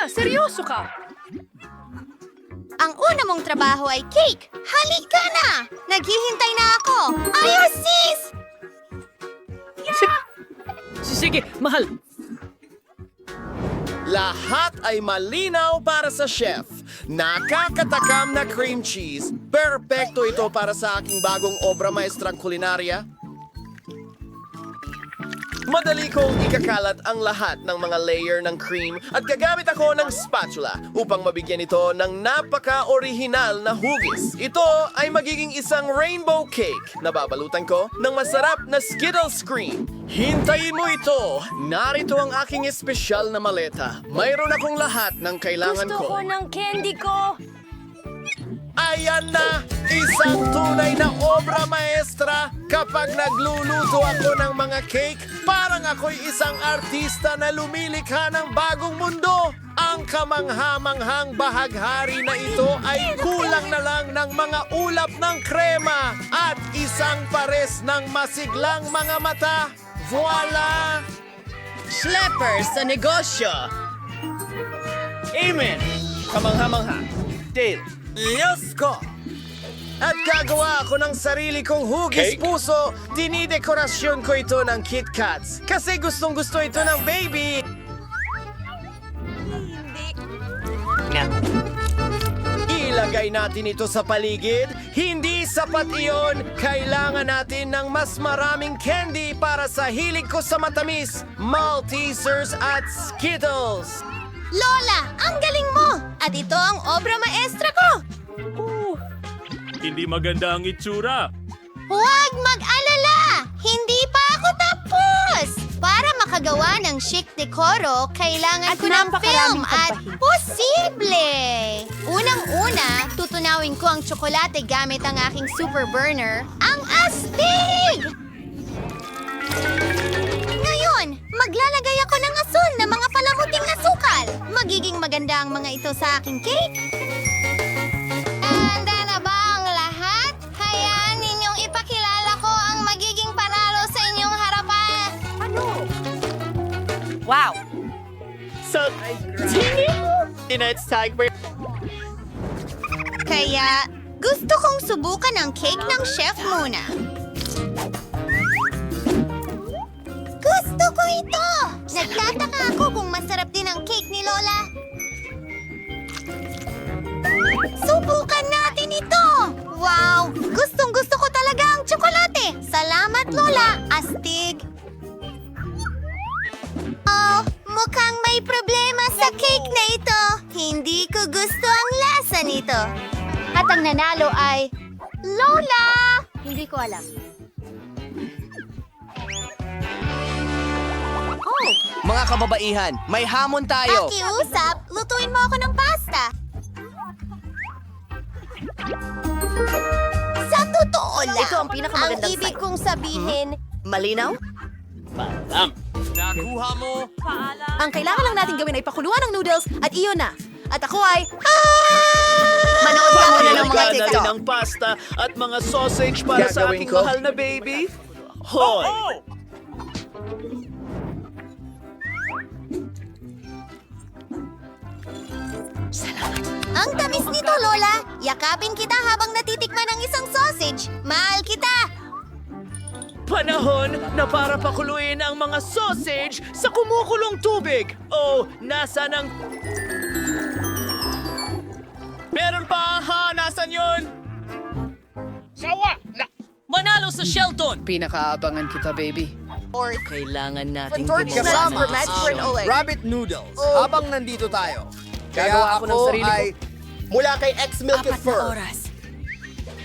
na, seryoso ka. Ang una mong trabaho ay cake. Halika na! Naghihintay na ako. Ayos, sis! Sige, mahal. Lahat ay malinaw para sa chef. Nakakatakam na cream cheese. Perpekto ito para sa aking bagong obra maestrang kulinarya. Madali kong ikakalat ang lahat ng mga layer ng cream at gagamit ako ng spatula upang mabigyan ito ng napaka-orihinal na hugis. Ito ay magiging isang rainbow cake na babalutan ko ng masarap na Skittles cream. Hintayin mo ito! Narito ang aking espesyal na maleta. Mayroon akong lahat ng kailangan Gusto ko ko. ng candy ko. Ayan na! Isang tunay na obra maestra! Kapag nagluluto ako ng mga cake, parang ako'y isang artista na lumilikha ng bagong mundo! Ang kamangha-manghang bahaghari na ito ay kulang na lang ng mga ulap ng krema at isang pares ng masiglang mga mata. Voila! Schleppers sa negosyo! Amen! Kamangha-mangha. Dale. Diyos ko! At gagawa ako ng sarili kong hugis puso. Dinidekorasyon ko ito ng Kit Kats. Kasi gustong-gusto ito ng baby. Ilagay natin ito sa paligid. Hindi sapat iyon. Kailangan natin ng mas maraming candy para sa hilig ko sa matamis, Maltesers at Skittles. Lola, ang galing mo! At ito ang obra maestra ko! Hindi maganda ang itsura. Huwag mag-alala! Hindi pa ako tapos! Para makagawa ng chic decoro, kailangan At ko ng film napakaraming at pagpahid. posible! Unang-una, tutunawin ko ang tsokolate gamit ang aking super burner, ang astig! Ngayon, maglalagay ako ng asul na mga palamuting asukal. Magiging maganda ang mga ito sa aking cake. Handa na ba ang lahat? Hayaan ninyong ipakilala ko ang magiging panalo sa inyong harapan. Wow! So, Tonight's tag for... Kaya, gusto kong subukan ang cake ng chef muna. Gusto ko ito! Nagtataka ako kung masarap din ang cake ni Lola. Subukan natin ito! Wow! Gustong-gusto ko talaga ang tsokolate! Salamat, Lola! Astig! Oh, mukhang may problema sa cake na ito. Hindi ko gusto ang lasa nito. At ang nanalo ay... Lola! Hindi ko alam. Mga kababaihan, may hamon tayo. Pakiusap, lutuin mo ako ng pasta. Sa totoo lang, Ito ang pinakamagandang ang ibig side. kong sabihin, Malinaw? Nakuha mo. Ang kailangan lang natin gawin ay pakuluan ng noodles at iyon na. At ako ay... manood ka muna ng mga Handa na rin TikTok. ang pasta at mga sausage para sa Gagawin aking ko? mahal na baby. Hoy! Ang tamis nito, Lola. Yakapin kita habang natitikman ang isang sausage. Mahal kita. Panahon na para pakuluin ang mga sausage sa kumukulong tubig. Oh, nasa ng... Meron pa, ha? Nasaan yun? Manalo sa Shelton! Pinakaabangan kita, baby. Kailangan natin Kasama gumawa. ang rabbit noodles habang nandito tayo. Kaya Gagawa ako ng ako sarili ko. ay mula kay X-Milk and Fur. oras.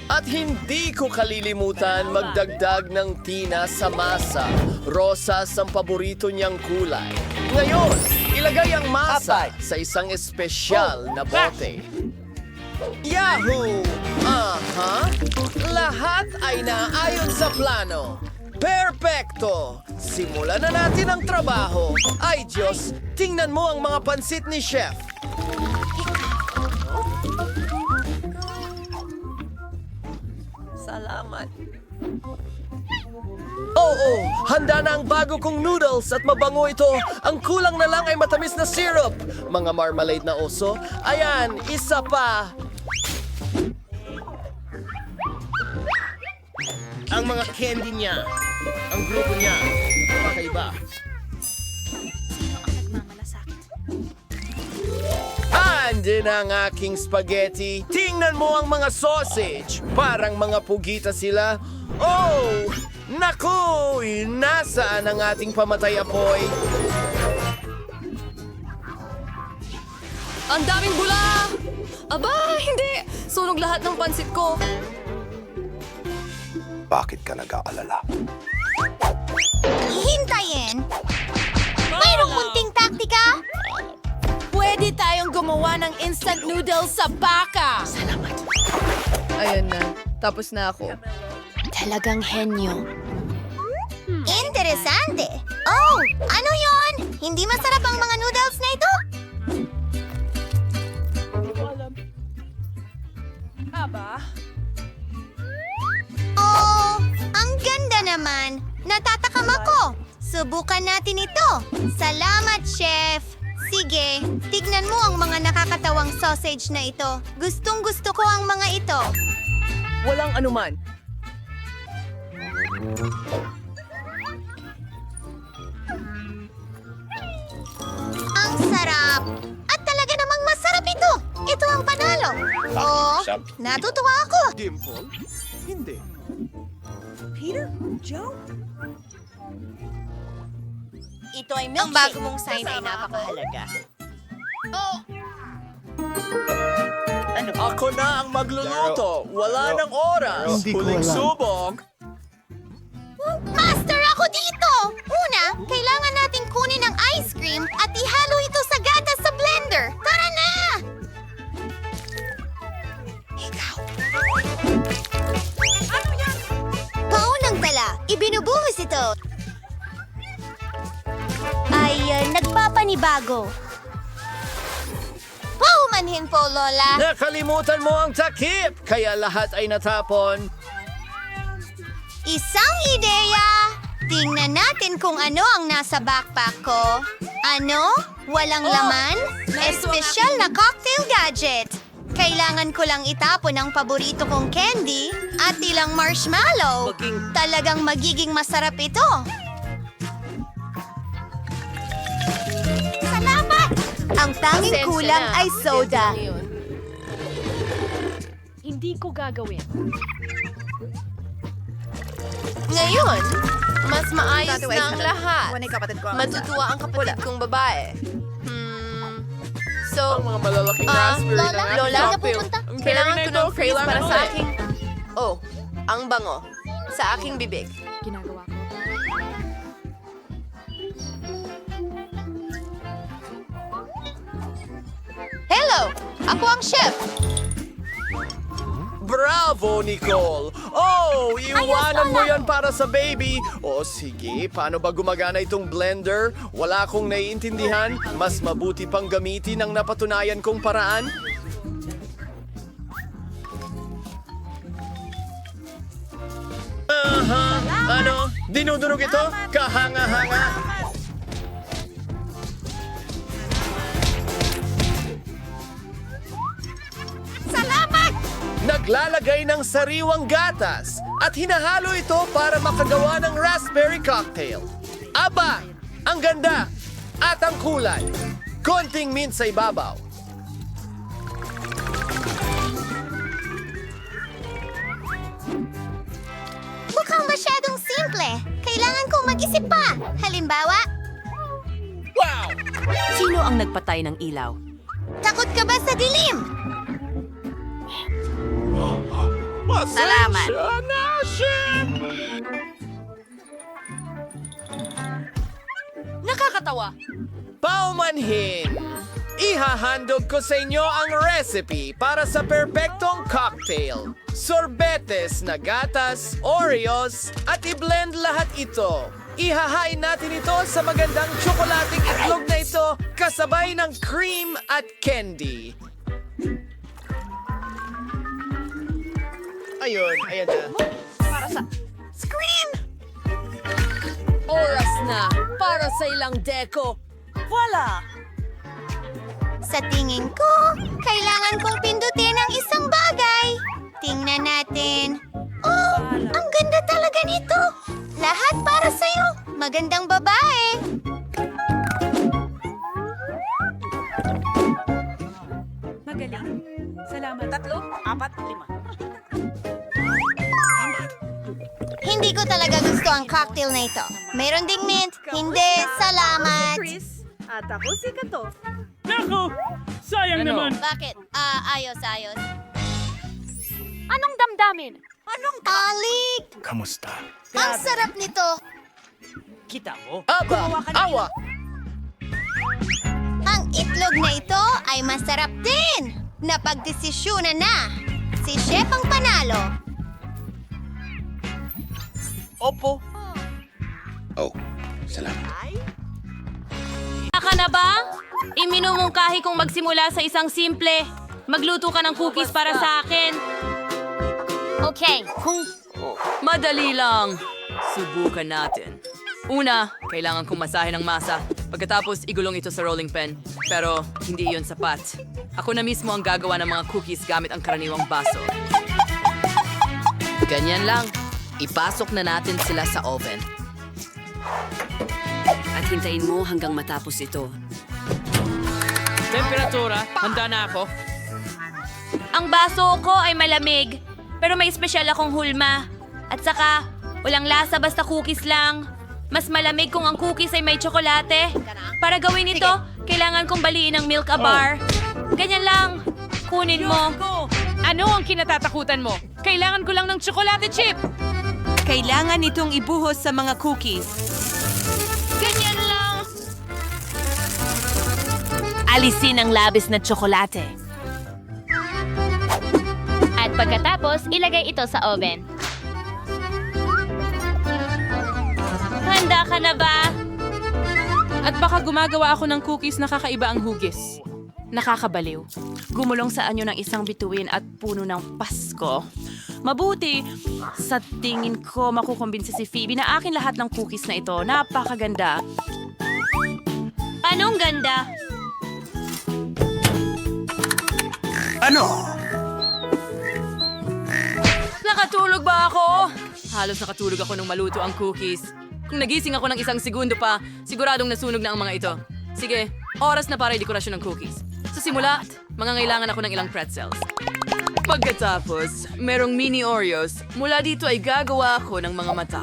At hindi ko kalilimutan magdagdag ng tina sa masa. Rosas ang paborito niyang kulay. Ngayon, ilagay ang masa sa isang espesyal na bote. Yahoo! Aha! Lahat ay naayon sa plano. Perpekto! Simulan na natin ang trabaho. Ay Diyos, tingnan mo ang mga pansit ni Chef. Salamat. Oh, Oo, handa na ang bago kong noodles at mabango ito. Ang kulang na lang ay matamis na syrup. Mga marmalade na oso. Ayan, isa pa. Ang mga candy niya. Ang grupo niya. Kakaiba. Andin ang aking spaghetti. Tingnan mo ang mga sausage. Parang mga pugita sila. Oh! Naku! Nasaan ang ating pamatay apoy? Ang daming bula! Aba, hindi! Sunog lahat ng pansit ko. Bakit ka nag-aalala? Hintayin! Mayroong munting taktika? Pwede tayong gumawa ng instant noodles sa baka! Ayan na. Tapos na ako. Talagang henyo. Interesante. Oh, ano yon? Hindi masarap ang mga noodles na ito? Oh, ang ganda naman. Natatakam ako. Subukan natin ito. Salamat, Chef. Sige, tignan mo ang mga nakakatawang sausage na ito. Gustong-gusto ko ang mga ito. Walang anuman. Ang sarap! At talaga namang masarap ito! Ito ang panalo! Oh, natutuwa ako! Dimple? Hindi. Ito ay milkshake. Ang bago mong sign ay napakahalaga. Ako na ang magluluto. Wala nang oras. Huling subok. Master, ako dito! Una, kailangan nating kunin ang ice cream at ihalo ito sa gatas sa blender. Tara na! Ikaw. Ano yan? Paunang tala, ibinubuhos ito. Ay, nagpapanibago. Paumanhin po, Lola. Nakalimutan mo ang takip. Kaya lahat ay natapon. Isang ideya! Tingnan natin kung ano ang nasa backpack ko. Ano? Walang laman? Espesyal na cocktail gadget. Kailangan ko lang itapon ang paborito kong candy at ilang marshmallow. Talagang magiging masarap ito. Salamat! Ang tanging kulang ay soda. Hindi ko gagawin. Ngayon, mas maayos na ang lahat. Matutuwa ang kapatid kong babae. So, Ang mga malalaking raspberry Lola, na Lola, ating na pupunta? Ang kailangan berry ko na ng ito, freeze para kailangan sa ulit. aking... Oh, ang bango. Sa aking bibig. Ginagawa ko. Hello! Ako ang chef! Bravo, Nicole! Oh, iwanan mo yan para sa baby! O sige, paano ba gumagana itong blender? Wala akong naiintindihan. Mas mabuti pang gamitin ang napatunayan kong paraan. Ano? Dinudunog ito? Kahanga-hanga? Naglalagay ng sariwang gatas at hinahalo ito para makagawa ng raspberry cocktail. Aba! Ang ganda! At ang kulay. Konting mint sa ibabaw. Mukhang masyadong simple. Kailangan kong mag-isip pa. Halimbawa, Wow! Sino ang nagpatay ng ilaw? takot ka ba sa dilim? Salamat! Na, chef! Nakakatawa! Paumanhin! Ihahandog ko sa inyo ang recipe para sa perpektong cocktail. Sorbetes na gatas, Oreos, at i-blend lahat ito. Ihahain natin ito sa magandang tsokolating itlog na ito kasabay ng cream at candy. Ayun, ayan na. Para sa... Scream! Oras na para sa ilang deko. Voila! Sa tingin ko, kailangan kong pindutin ang isang bagay. Tingnan natin. Oh, ang ganda talaga nito. Lahat para sa'yo. Magandang babae. Magaling. Salamat. 3, 4, 5. Hindi ko talaga gusto ang cocktail na ito. Mayroon ding mint. Hindi, salamat. Chris, at ako si Kato. Naku! Sayang naman! Bakit? Ayos. Anong damdamin? Alik! Kamusta? Ang sarap nito. Kita mo? Aba! Awa! Ang itlog na ito ay masarap din. Napagdesisyonan na. Si Chef ang panalo. Opo. Ka na ba? Iminumungkahi kong magsimula sa isang simple. Magluto ka ng cookies para sa akin. Okay. Madali lang. Subukan natin. Una, kailangan kong masahin ang masa. Pagkatapos, igulong ito sa rolling pin. Pero, hindi iyon sapat. Ako na mismo ang gagawa ng mga cookies gamit ang karaniwang baso. Ganyan lang. Ipasok na natin sila sa oven. At hintayin mo hanggang matapos ito. Temperatura, handa na ako. Ang baso ko ay malamig, pero may espesyal akong hulma. At saka, walang lasa basta cookies lang. Mas malamig kung ang cookies ay may tsokolate. Para gawin ito, kailangan kong baliin ang milk a bar. Ganyan lang. Kunin mo. Ano ang kinatatakutan mo? Kailangan ko lang ng tsokolate chip. Kailangan itong ibuhos sa mga cookies. Ganyan lang. Alisin ang labis na tsokolate. At pagkatapos, ilagay ito sa oven. Handa ka na ba? At baka gumagawa ako ng cookies na kakaiba ang hugis. Nakakabaliw. Gumulong sa anyo ng isang bituin at puno ng Pasko. Mabuti, sa tingin ko makukumbinsi si Phoebe na akin lahat ng cookies na ito. Napakaganda. Anong ganda? Nakatulog ba ako? Halos nakatulog ako nung maluto ang cookies. Kung nagising ako ng 1 segundo pa, siguradong nasunog na ang mga ito. Sige, oras na para dekorasyon ng cookies. Sa simula, mangangailangan ako ng ilang pretzels. Pagkatapos, merong mini Oreos. Mula dito ay gagawa ako ng mga mata.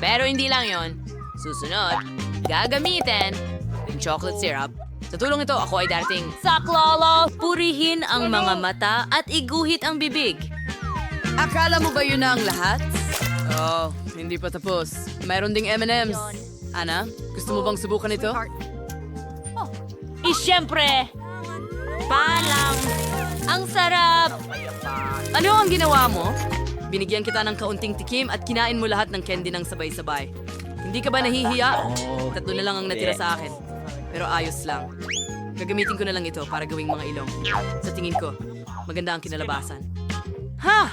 Pero hindi lang yon. Susunod, gagamitin ng chocolate syrup. Sa tulong ito, ako ay darating Saklolo! Purihin ang mga mata at iguhit ang bibig. Akala mo ba yun na ang lahat? Oh, hindi pa tapos. Mayroon ding M&M's. Ana, gusto mo bang subukan ito? Siyempre, palang. Ang sarap! Ano ang ginawa mo? Binigyan kita ng kaunting tikim at kinain mo lahat ng candy ng sabay-sabay. Hindi ka ba nahihiya? 3 na lang ang natira sa akin. Pero ayos lang. Gagamitin ko na lang ito para gawing mga ilong. Sa tingin ko, maganda ang kinalabasan. Ha!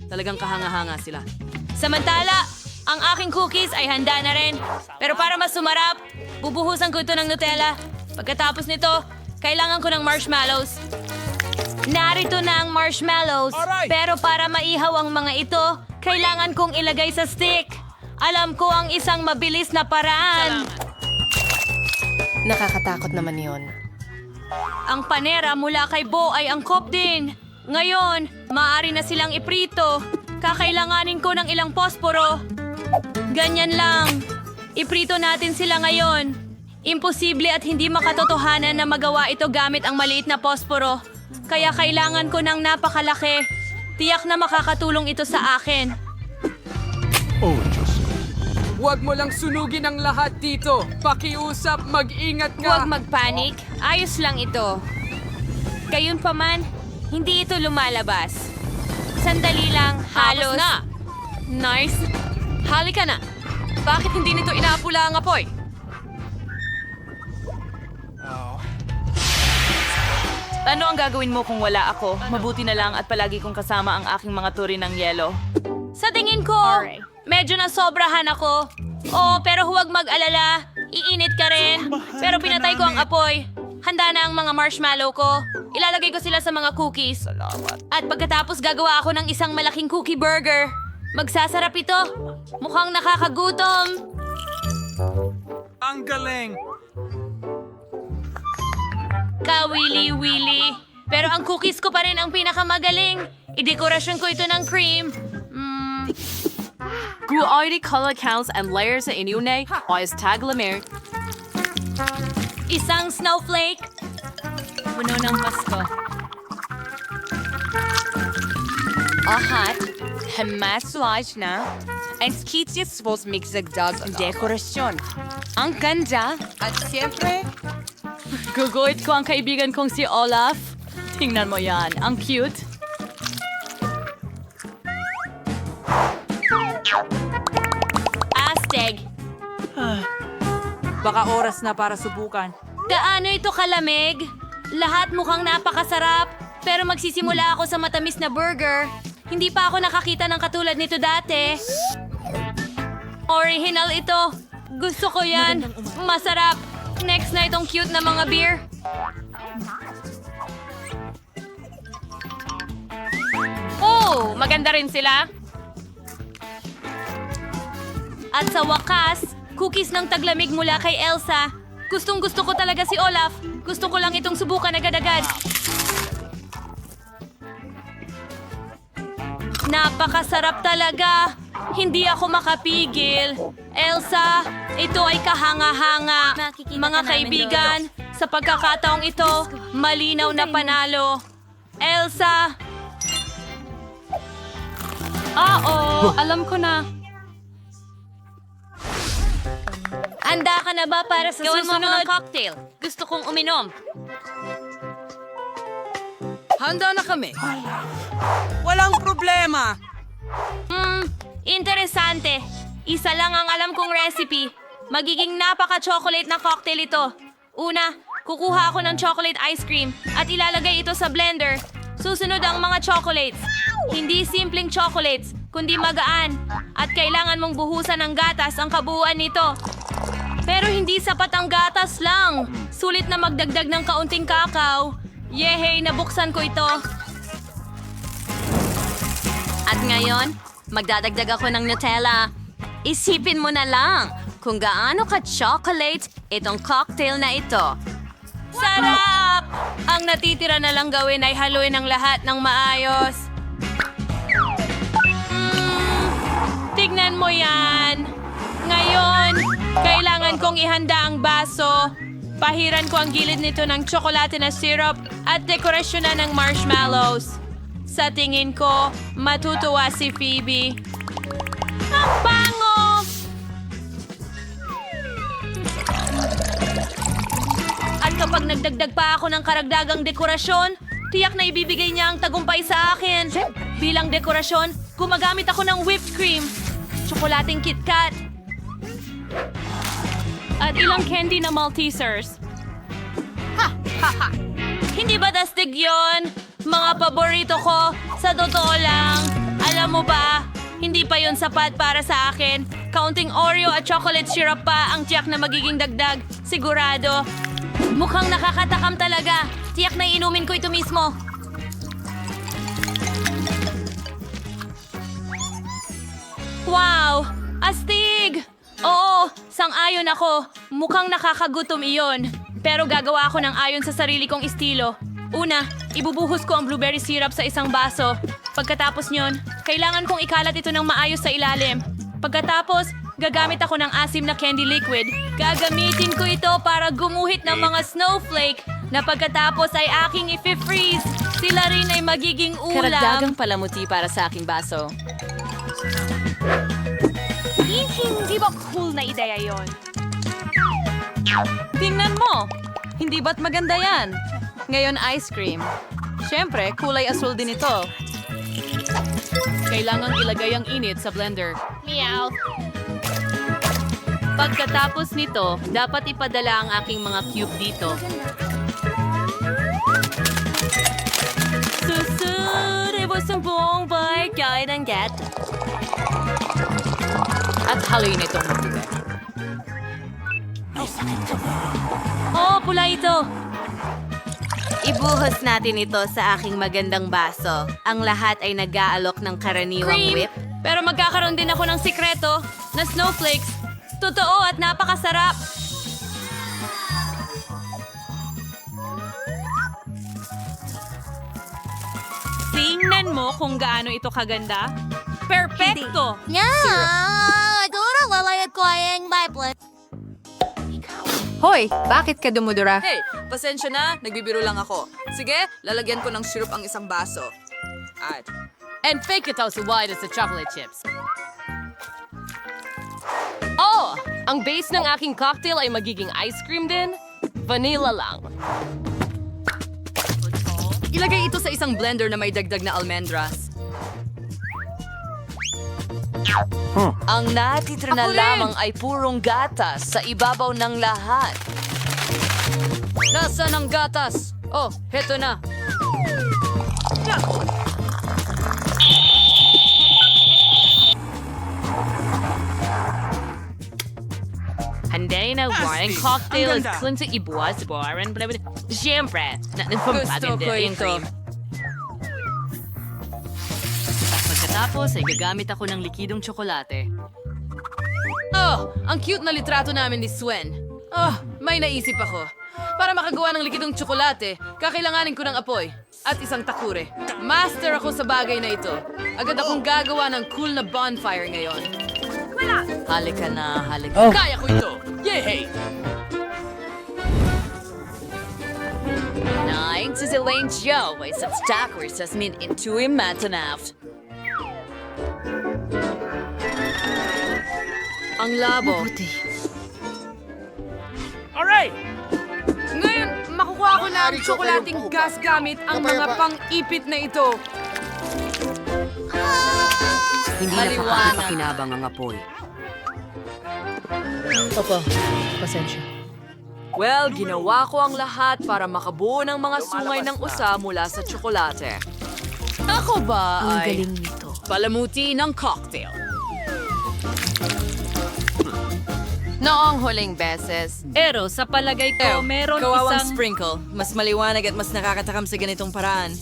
Talagang kahanga-hanga sila. Samantala, ang aking cookies ay handa na rin. Pero para mas sumarap, bubuhusan ko ito ng Nutella. Pagkatapos nito, kailangan ko ng marshmallows. Narito na ang marshmallows. Pero para maihaw ang mga ito, kailangan kong ilagay sa stick. Alam ko ang isang mabilis na paraan. Nakakatakot naman yon. Ang panera mula kay Bo ay angkop din. Ngayon, maaari na silang iprito. Kakailanganin ko ng ilang posporo. Ganyan lang. Iprito natin sila ngayon. Imposible at hindi makatotohanan na magawa ito gamit ang maliit na posporo. Kaya kailangan ko ng napakalaki. Tiyak na makakatulong ito sa akin. Huwag mo lang sunugin ang lahat dito. Pakiusap, mag-ingat ka. Huwag magpanik. Ayos lang ito. Gayunpaman, hindi ito lumalabas. Sandali lang, halos. Na! Nice. Halika na! Bakit hindi nito inaapula ang apoy? Ano ang gagawin mo kung wala ako? Mabuti na lang at palagi kong kasama ang aking mga turi ng yelo. Sa tingin ko, Medyo nasobrahan ako. Oh, pero huwag mag-alala. Iinit ka rin. Pero pinatay ko ang apoy. Handa na ang mga marshmallow ko. Ilalagay ko sila sa mga cookies. At pagkatapos gagawa ako ng isang malaking cookie burger. Magsasarap ito. Mukhang nakakagutom. Ang galing! Kawili-wili. Pero ang cookies ko pa rin ang pinakamagaling. Idekorasyon ko ito ng cream. Gu ay color counts and layers sa inyo na ayos taglamer. Isang snowflake. Puno ng Pasko. Ahat, hamas na. Ang skits supposed mix zagdag dekorasyon. Ang ganda. At siyempre, guguhit ko ang kaibigan kong si Olaf. Tingnan mo yan, ang cute. Astig. Baka oras na para subukan. Gaano ito kalamig? Lahat mukhang napakasarap. Pero magsisimula ako sa matamis na burger. Hindi pa ako nakakita ng katulad nito dati. Original ito. Gusto ko yan. Masarap. Next na itong cute na mga beer. Oh, maganda rin sila. At sa wakas, cookies ng taglamig mula kay Elsa. Gustong gusto ko talaga si Olaf. Gusto ko lang itong subukan agad-agad. Napakasarap talaga. Hindi ako makapigil. Elsa, ito ay kahanga-hanga. Mga kaibigan, sa pagkakataong ito, malinaw na panalo. Elsa! Alam ko na. Handa ka na ba para sa Gawin mo ako susunod? ng cocktail. Gusto kong uminom. Handa na kami. Walang problema. Interesante. Isa lang ang alam kong recipe. Magiging napaka-chocolate na cocktail ito. Una, kukuha ako ng chocolate ice cream at ilalagay ito sa blender. Susunod ang mga chocolates. Hindi simpleng chocolates, kundi magaan. At kailangan mong buhusan ng gatas ang kabuuan nito. Pero hindi sapat ang gatas lang. Sulit na magdagdag ng kaunting kakao. Yehey, nabuksan ko ito. At ngayon, magdadagdag ako ng Nutella. Isipin mo na lang kung gaano ka-chocolate itong cocktail na ito. Sarap! Ang natitira na lang gawin ay haluin ang lahat ng maayos. Tignan mo yan. Ngayon, kailangan kong ihanda ang baso. Pahiran ko ang gilid nito ng tsokolate na syrup at dekorasyonan ng marshmallows. Sa tingin ko, matutuwa si Phoebe. Ang bango! At kapag nagdagdag pa ako ng karagdagang dekorasyon, tiyak na ibibigay niya ang tagumpay sa akin. Bilang dekorasyon, gumagamit ako ng whipped cream, tsokolating KitKat, at ilang candy na Maltesers. Hindi ba dastig yon? Mga paborito ko, sa totoo lang. Alam mo ba, hindi pa yon sapat para sa akin. Kaunting Oreo at chocolate syrup pa ang tiyak na magiging dagdag. Sigurado. Mukhang nakakatakam talaga. Tiyak na inumin ko ito mismo. Wow! Astig! Oo, sang-ayon ako. Mukhang nakakagutom iyon. Pero gagawa ako ng ayon sa sarili kong estilo. Una, ibubuhos ko ang blueberry syrup sa isang baso. Pagkatapos nyon, kailangan kong ikalat ito ng maayos sa ilalim. Pagkatapos, gagamit ako ng asim na candy liquid. Gagamitin ko ito para gumuhit ng mga snowflake na pagkatapos ay aking ifi-freeze. Sila rin ay magiging ulam. Karagdagang palamuti para sa aking baso. Hindi ba cool na ideya yon? Tingnan mo! Hindi ba't maganda yan? Ngayon ice cream. Siyempre, kulay asul din ito. Kailangang ilagay ang init sa blender. Meow. Pagkatapos nito, dapat ipadala ang aking mga cube dito. Susud, it was some buong bay, guide and get. At haluin itong matibay. Oh, pula ito. Ibuhos natin ito sa aking magandang baso. Ang lahat ay nag-aalok ng karaniwang Cream! whip. Pero magkakaroon din ako ng sikreto na snowflakes. Totoo at napakasarap. Tingnan mo kung gaano ito kaganda. Perfecto! Hoy, bakit ka dumudura? Hey, pasensya na. Nagbibiro lang ako. Sige, lalagyan ko ng syrup ang isang baso. At... And fake it as white as the chocolate chips. Oh! Ang base ng aking cocktail ay magiging ice cream din? Vanilla lang. ilagay ito sa isang blender na may dagdag na almendras. Ang natitira na lamang ay purong gatas sa ibabaw ng lahat. Nasaan ang gatas? Oh, heto na. Handay na wine cocktail at kung sa ibuwas, boran, blah, blah, blah. Siyempre, Gusto ko ito. Pagkatapos ay gagamit ako ng likidong tsokolate. Oh, ang cute na litrato namin ni Swen. Oh, may naisip ako. Para makagawa ng likidong tsokolate, kakailanganin ko ng apoy at isang takure. Master ako sa bagay na ito. Agad akong gagawa ng cool na bonfire ngayon. Halika na, halika. Kaya ko ito! Yay! Nein, zu Elaine Joe, ay sa stakers as min into imatanaft. Ang labo. Alright! Ngayon, makukuha ko na ang tsokolating gas gamit ang mga pang-ipit na ito. Hindi na pakakapakinabang ang apoy. Opo, pasensya. Well, ginawa ko ang lahat para makabuo ng mga sungay ng usa mula sa tsokolate. Ako ba Ang ay galing nito. palamuti ng cocktail? Noong huling beses, Pero sa palagay ko, meron Kawawang isang... sprinkle. Mas maliwanag at mas nakakatakam sa ganitong paraan.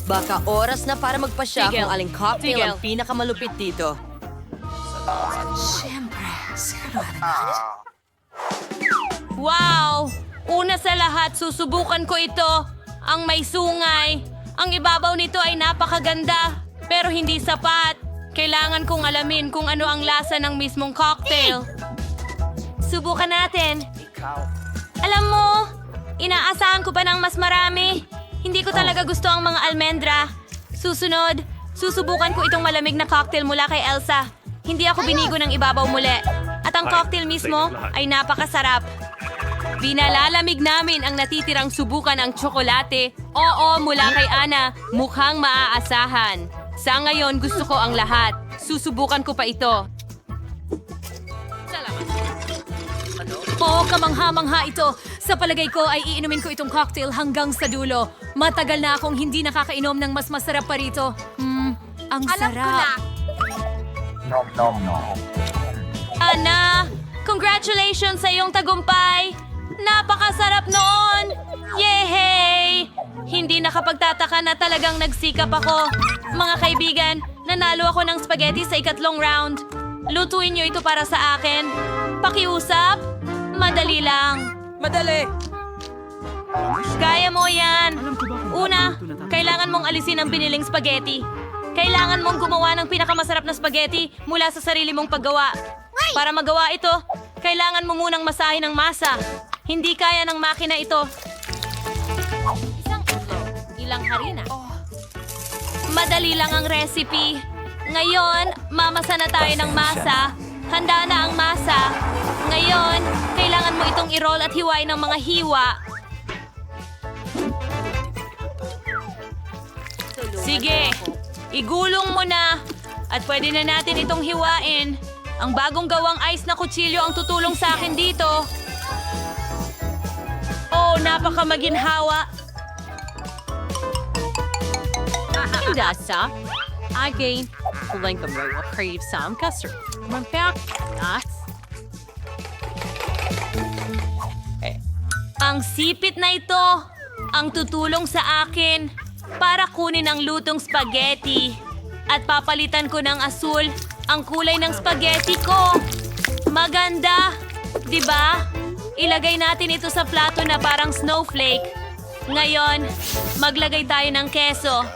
Baka oras na para magpasya Tigil. kung aling cocktail Tigil. ang pinakamalupit dito. Wow! Una sa lahat, susubukan ko ito. Ang may sungay. Ang ibabaw nito ay napakaganda, pero hindi sapat. Kailangan kong alamin kung ano ang lasa ng mismong cocktail. Subukan natin. Alam mo, inaasahan ko pa ng mas marami. Hindi ko talaga gusto ang mga almendra. Susunod, susubukan ko itong malamig na cocktail mula kay Elsa. Hindi ako binigo ng ibabaw muli. At ang cocktail mismo ay napakasarap. Binalalamig namin ang natitirang subukan ang tsokolate. Oo, mula kay Ana, mukhang maaasahan. Sa ngayon, gusto ko ang lahat. Susubukan ko pa ito. Oo, kamangha-mangha ito. Sa palagay ko ay iinumin ko itong cocktail hanggang sa dulo. Matagal na akong hindi nakakainom ng mas masarap pa rito. Ang sarap. Ana, congratulations sa iyong tagumpay! Napakasarap noon! Yehey! Hindi nakapagtataka na talagang nagsikap ako. Mga kaibigan, nanalo ako ng spaghetti sa ikatlong round. Lutuin niyo ito para sa akin. Pakiusap? Madali lang. Madali! Kaya mo yan. Una, kailangan mong alisin ang biniling spaghetti. Kailangan mong gumawa ng pinakamasarap na spaghetti mula sa sarili mong paggawa. Para magawa ito, kailangan mo munang masahin ang masa. Hindi kaya ng makina ito. Isang ulo, ilang harina. Madali lang ang recipe. Ngayon, mamasa na tayo ng masa. Handa na ang masa. Ngayon, kailangan mo itong i-roll at hiwain ng mga hiwa. Sige, igulong mo na. At pwede na natin itong hiwain. Ang bagong gawang ice na kutsilyo ang tutulong sa akin dito. Oh, napakamaginhawa. Hindasa. Again. kulay kamay o crave some custard. Magpayak nuts. Ang sipit na ito ang tutulong sa akin para kunin ang lutong spaghetti at papalitan ko ng asul ang kulay ng spaghetti ko. Maganda, di ba? Ilagay natin ito sa plato na parang snowflake. Ngayon, maglagay tayo ng keso.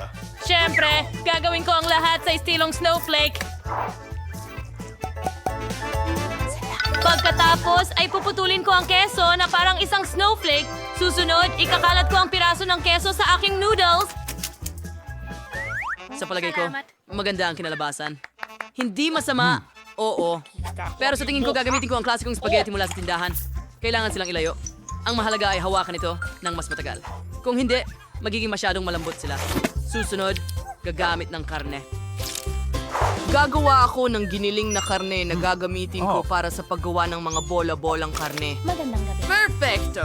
Siyempre, gagawin ko ang lahat sa estilong snowflake. Pagkatapos ay puputulin ko ang keso na parang isang snowflake. Susunod, ikakalat ko ang piraso ng keso sa aking noodles. Sa palagay ko, maganda ang kinalabasan. Hindi masama, oo. Pero sa tingin ko, gagamitin ko ang klasikong spaghetti mula sa tindahan. Kailangan silang ilayo. Ang mahalaga ay hawakan ito ng mas matagal. Kung hindi, magiging masyadong malambot sila. Susunod, gagamit ng karne. Gagawa ako ng giniling na karne na gagamitin ko para sa paggawa ng mga bola-bolang karne. Magandang gabi. Perfecto!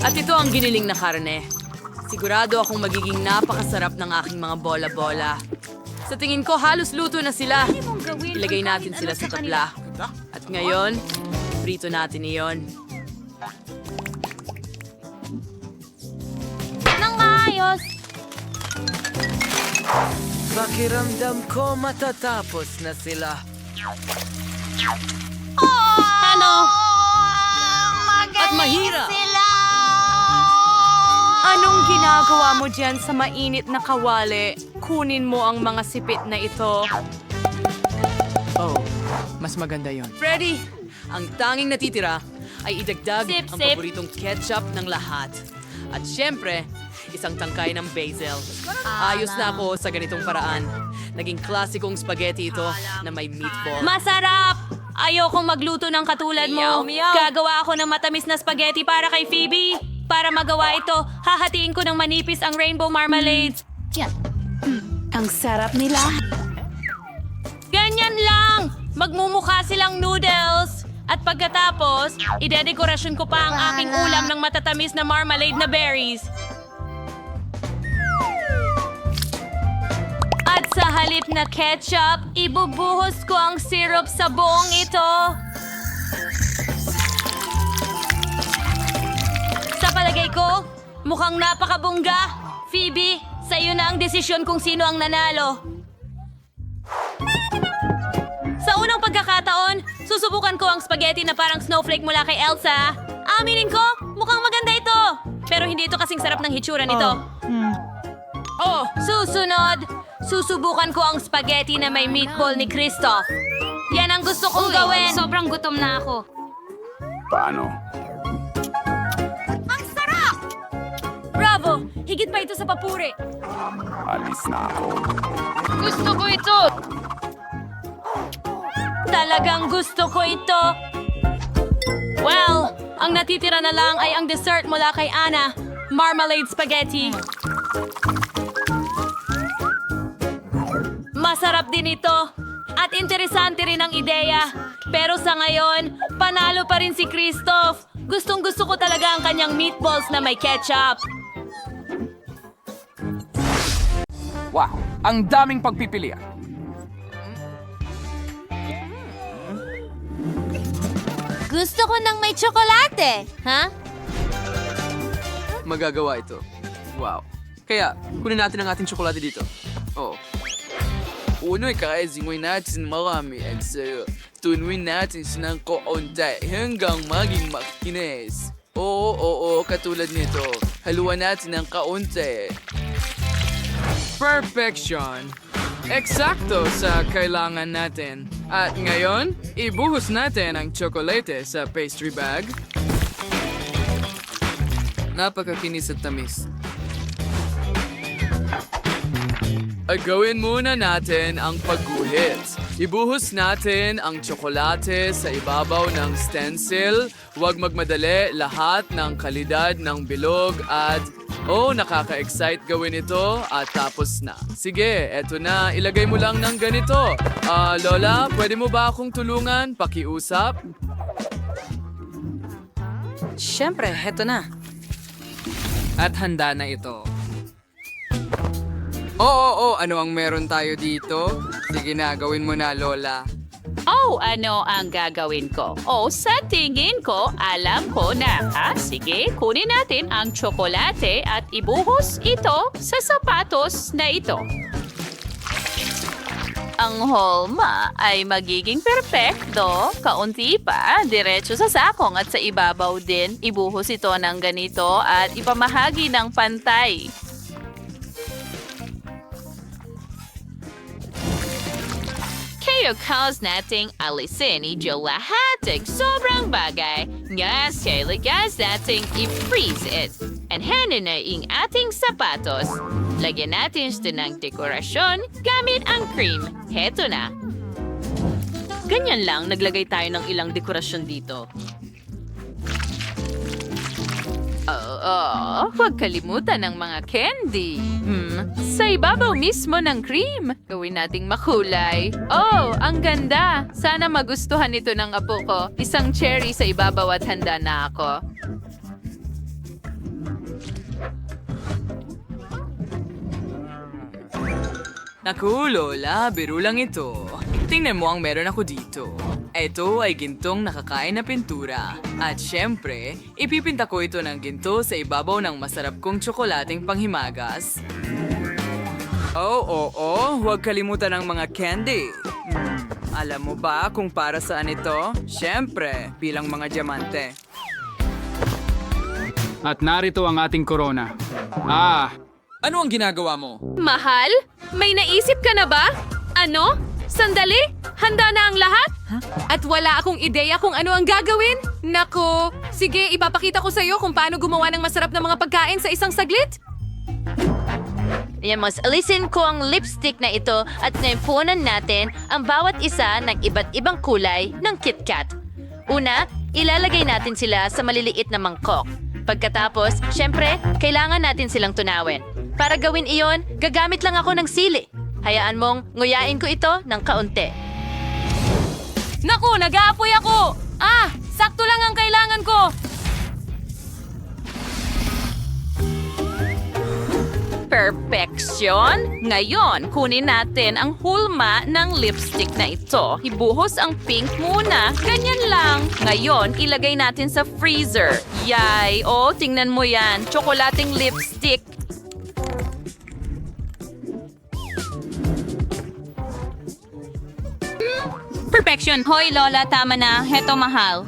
At ito ang giniling na karne. Sigurado akong magiging napakasarap ng aking mga bola-bola. Sa tingin ko, halos luto na sila. Ilagay natin sila sa tabla. At ngayon, prito natin iyon. Nang maayos! Pakiramdam ko matatapos na sila. Ano? At mahirap! Sila! Anong ginagawa mo dyan sa mainit na kawali? Kunin mo ang mga sipit na ito. Oh, mas maganda yon. Freddy, ang tanging natitira ay idagdag Sip, ang sip. paboritong ketchup ng lahat. At syempre, isang tangkay ng basil. Ayos na ako sa ganitong paraan. Naging klasikong spaghetti ito na may meatball. Masarap! Ayokong magluto ng katulad mo. Gagawa ako ng matamis na spaghetti para kay Phoebe. Para magawa ito, hahatiin ko ng manipis ang rainbow marmalades. Ang sarap nila. Ganyan lang! Magmumukha silang noodles. At pagkatapos, idedekorasyon ko pa ang aking ulam ng matatamis na marmalade na berries. At sa halip na ketchup, ibubuhos ko ang syrup sa buong ito. Sa palagay ko, mukhang napakabongga. Phoebe, sa iyo na ang desisyon kung sino ang nanalo. Sa unang pagkakataon, susubukan ko ang spaghetti na parang snowflake mula kay Elsa. Aminin ko, mukhang maganda ito. Pero hindi ito kasing sarap ng hitsura nito. Oh, susunod, susubukan ko ang spaghetti na may meatball ni Christoph. Yan ang gusto kong gawin. Sobrang gutom na ako. Ang sarap! Bravo! Higit pa ito sa papuri. Gusto ko ito! Talagang gusto ko ito. Well, ang natitira na lang ay ang dessert mula kay Anna. Marmalade spaghetti. Masarap din ito. At interesante rin ang ideya. Pero sa ngayon, panalo pa rin si Christoph. Gustong-gusto ko talaga ang kanyang meatballs na may ketchup. Wow, ang daming pagpipilian. Gusto ko ng may tsokolate. Ha? Magagawa ito. Wow. Kaya, kunin natin ang ating tsokolate dito. Oh. Uno'y kakaisingway natin marami at tunuin natin siya ng kaunti hanggang maging makinis. Oo, katulad nito. Haluan natin ng kaunti. Perfection! Eksakto sa kailangan natin. At ngayon, ibuhos natin ang tsokolate sa pastry bag. Napakakinis at tamis. Gawin muna natin ang pagguhit. Ibuhos natin ang tsokolate sa ibabaw ng stencil. Huwag magmadali, lahat ng kalidad ng bilog at... Oh, nakaka-excite gawin ito at tapos na. Sige, eto na. Ilagay mo lang ng ganito. Lola, pwede mo ba akong tulungan? Pakiusap? Siyempre, heto na. At handa na ito. Oo, ano ang meron tayo dito? Sige na, gawin mo na, Lola. Oh, ano ang gagawin ko? Oh, sa tingin ko, alam ko na. Sige, kunin natin ang tsokolate at ibuhos ito sa sapatos na ito. Ang holma ay magiging perpekto. Kaunti pa, diretso sa sakong at sa ibabaw din. Ibuhos ito ng ganito at ipamahagi ng pantay. Kaya cause nating alisin idyo lahatig sobrang bagay. Ngas kailangan nating i-freeze it. And handin na yung ating sapatos. Lagyan natin ito ng dekorasyon gamit ang cream. Heto na. Ganyan lang, naglagay tayo ng ilang dekorasyon dito. Huwag kalimutan ng mga candy. Sa ibabaw mismo ng cream. Gawin nating makulay. Oh, ang ganda. Sana magustuhan ito ng apo ko. Isang cherry sa ibabaw at handa na ako. Naku, Lola, biro lang ito. Tingnan mo ang meron ako dito. Ito ay gintong nakakain na pintura. At syempre, ipipinta ko ito ng ginto sa ibabaw ng masarap kong tsokolating panghimagas. Oo, huwag kalimutan ang mga candy. Alam mo ba kung para saan ito? Syempre, bilang mga diamante. At narito ang ating corona. Ano ang ginagawa mo? Mahal? May naisip ka na ba? Ano? Sandali? Handa na ang lahat? At wala akong ideya kung ano ang gagawin? Nako, sige, ipapakita ko sa'yo kung paano gumawa ng masarap na mga pagkain sa isang saglit. Mas alisin ko ang lipstick na ito at naipunan natin ang bawat isa ng iba't ibang kulay ng KitKat. Una, ilalagay natin sila sa maliliit na mangkok. Pagkatapos, syempre, kailangan natin silang tunawin. Para gawin iyon, gagamit lang ako ng sili. Hayaan mong nguyain ko ito ng kaunti. Naku, nag-aapoy ako! Sakto lang ang kailangan ko! Perfection! Ngayon, kunin natin ang hulma ng lipstick na ito. Ibuhos ang pink muna. Ganyan lang. Ngayon, ilagay natin sa freezer. Yay! Oh, tingnan mo yan. Tsokolating lipstick. Perfection! Hoy, Lola, tama na. Heto, mahal.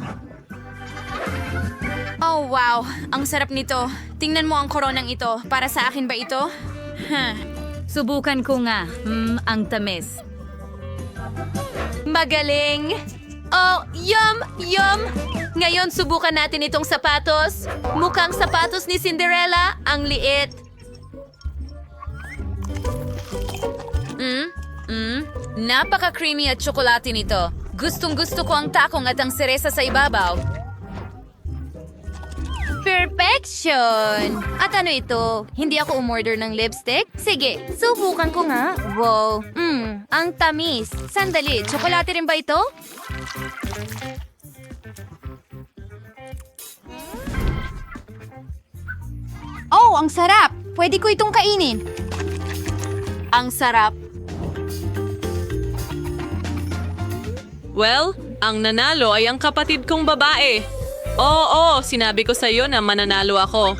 Oh, wow. Ang sarap nito. Tingnan mo ang koronang ito. Para sa akin ba ito? Subukan ko nga. Ang tamis. Magaling! Oh, yum! Yum! Ngayon, subukan natin itong sapatos. Mukhang sapatos ni Cinderella. Ang liit. Napaka-creamy at tsokolate nito. Gustong-gusto ko ang takong at ang seresa sa ibabaw. Perfection! At ano ito? Hindi ako umorder ng lipstick? Sige, subukan ko nga. Wow, ang tamis. Sandali, tsokolate rin ba ito? Oh, ang sarap! Pwede ko itong kainin. Ang sarap. Well, ang nanalo ay ang kapatid kong babae. Oo, sinabi ko sa'yo na mananalo ako.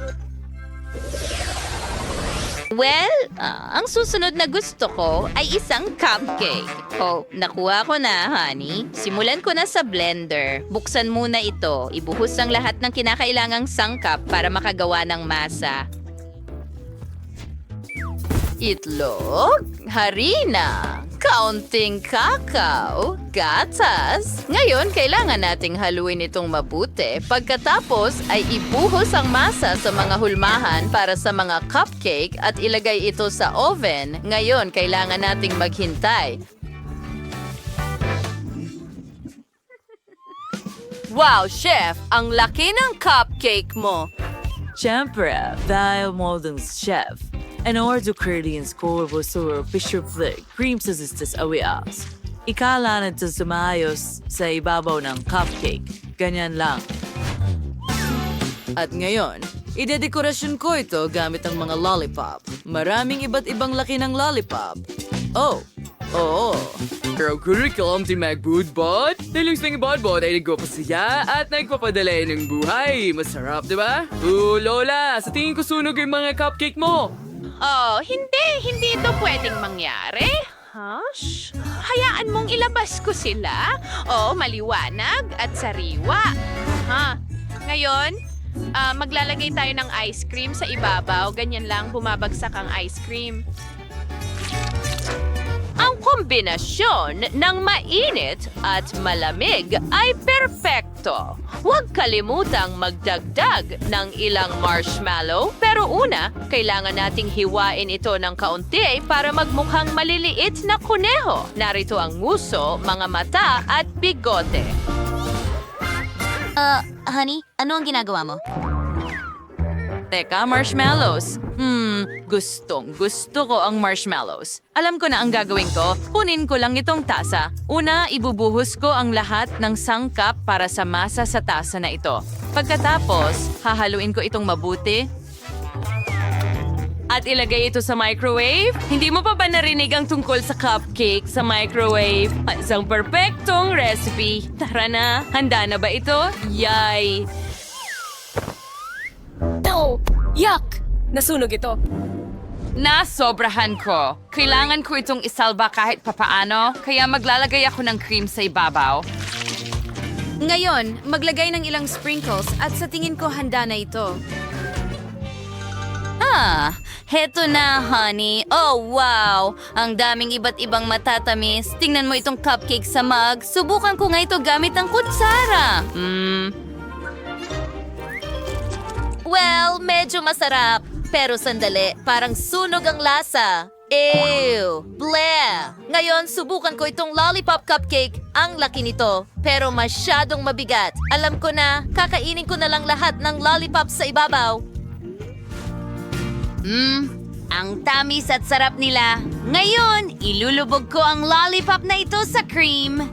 Well, ang susunod na gusto ko ay isang cupcake. Oh, nakuha ko na, honey. Simulan ko na sa blender. Buksan muna ito. Ibuhos ang lahat ng kinakailangang sangkap para makagawa ng masa. Itlog, harina, kaunting kakao, gatas. Ngayon, kailangan nating haluin itong mabuti. Pagkatapos ay ibuhos ang masa sa mga hulmahan para sa mga cupcake at ilagay ito sa oven. Ngayon, kailangan nating maghintay. Wow, chef! Ang laki ng cupcake mo! Siyempre, dahil modern chef. En order creating score busur Fisher Flick, cream sisters awias. Ikala na ito sumayos sa ibabaw ng cupcake. Ganyan lang. At ngayon, Idedekorasyon ko ito gamit ang mga lollipop. Maraming iba't ibang laki ng lollipop. Oh, oo. Pero curriculum ti magbudbod. Dahil yung budbod ay nagpapasaya at nagpapadala ng buhay. Masarap, di ba? Lola, sa tingin ko sunog yung mga cupcake mo. Oh, hindi ito pwedeng mangyari. Hush. Hayaan mong ilabas ko sila. Oh, maliwanag at sariwa. Ngayon, maglalagay tayo ng ice cream sa ibabaw. Ganyan lang, bumabagsak ang ice cream. Ang kombinasyon ng mainit at malamig ay perpekto. Huwag kalimutang magdagdag ng ilang marshmallow. Pero una, kailangan nating hiwain ito ng kaunti para magmukhang maliliit na kuneho. Narito ang nguso, mga mata at bigote. Honey, ano ang ginagawa mo? Teka, marshmallows. Gusto ko ang marshmallows. Alam ko na ang gagawin ko. Kunin ko lang itong tasa. Una, ibubuhos ko ang lahat ng sangkap para sa masa sa tasa na ito. Pagkatapos, hahaluin ko itong mabuti. At ilagay ito sa microwave. Hindi mo pa ba narinig ang tungkol sa cupcake sa microwave? Isang perpektong recipe. Tara na, handa na ba ito? Yay! No! Yuck! Nasunog ito. Nasobrahan ko. Kailangan ko itong isalba kahit papaano, kaya maglalagay ako ng cream sa ibabaw. Ngayon, maglagay ng ilang sprinkles at sa tingin ko handa na ito. Heto na, honey. Oh, wow! Ang daming iba't ibang matatamis. Tingnan mo itong cupcake sa mug. Subukan ko nga ito gamit ang kutsara. Well, medyo masarap. Pero sandali, parang sunog ang lasa. Ew! Bleh! Ngayon, subukan ko itong lollipop cupcake. Ang laki nito, pero masyadong mabigat. Alam ko na, kakainin ko na lang lahat ng lollipop sa ibabaw. Ang tamis at sarap nila. Ngayon, ilulubog ko ang lollipop na ito sa cream.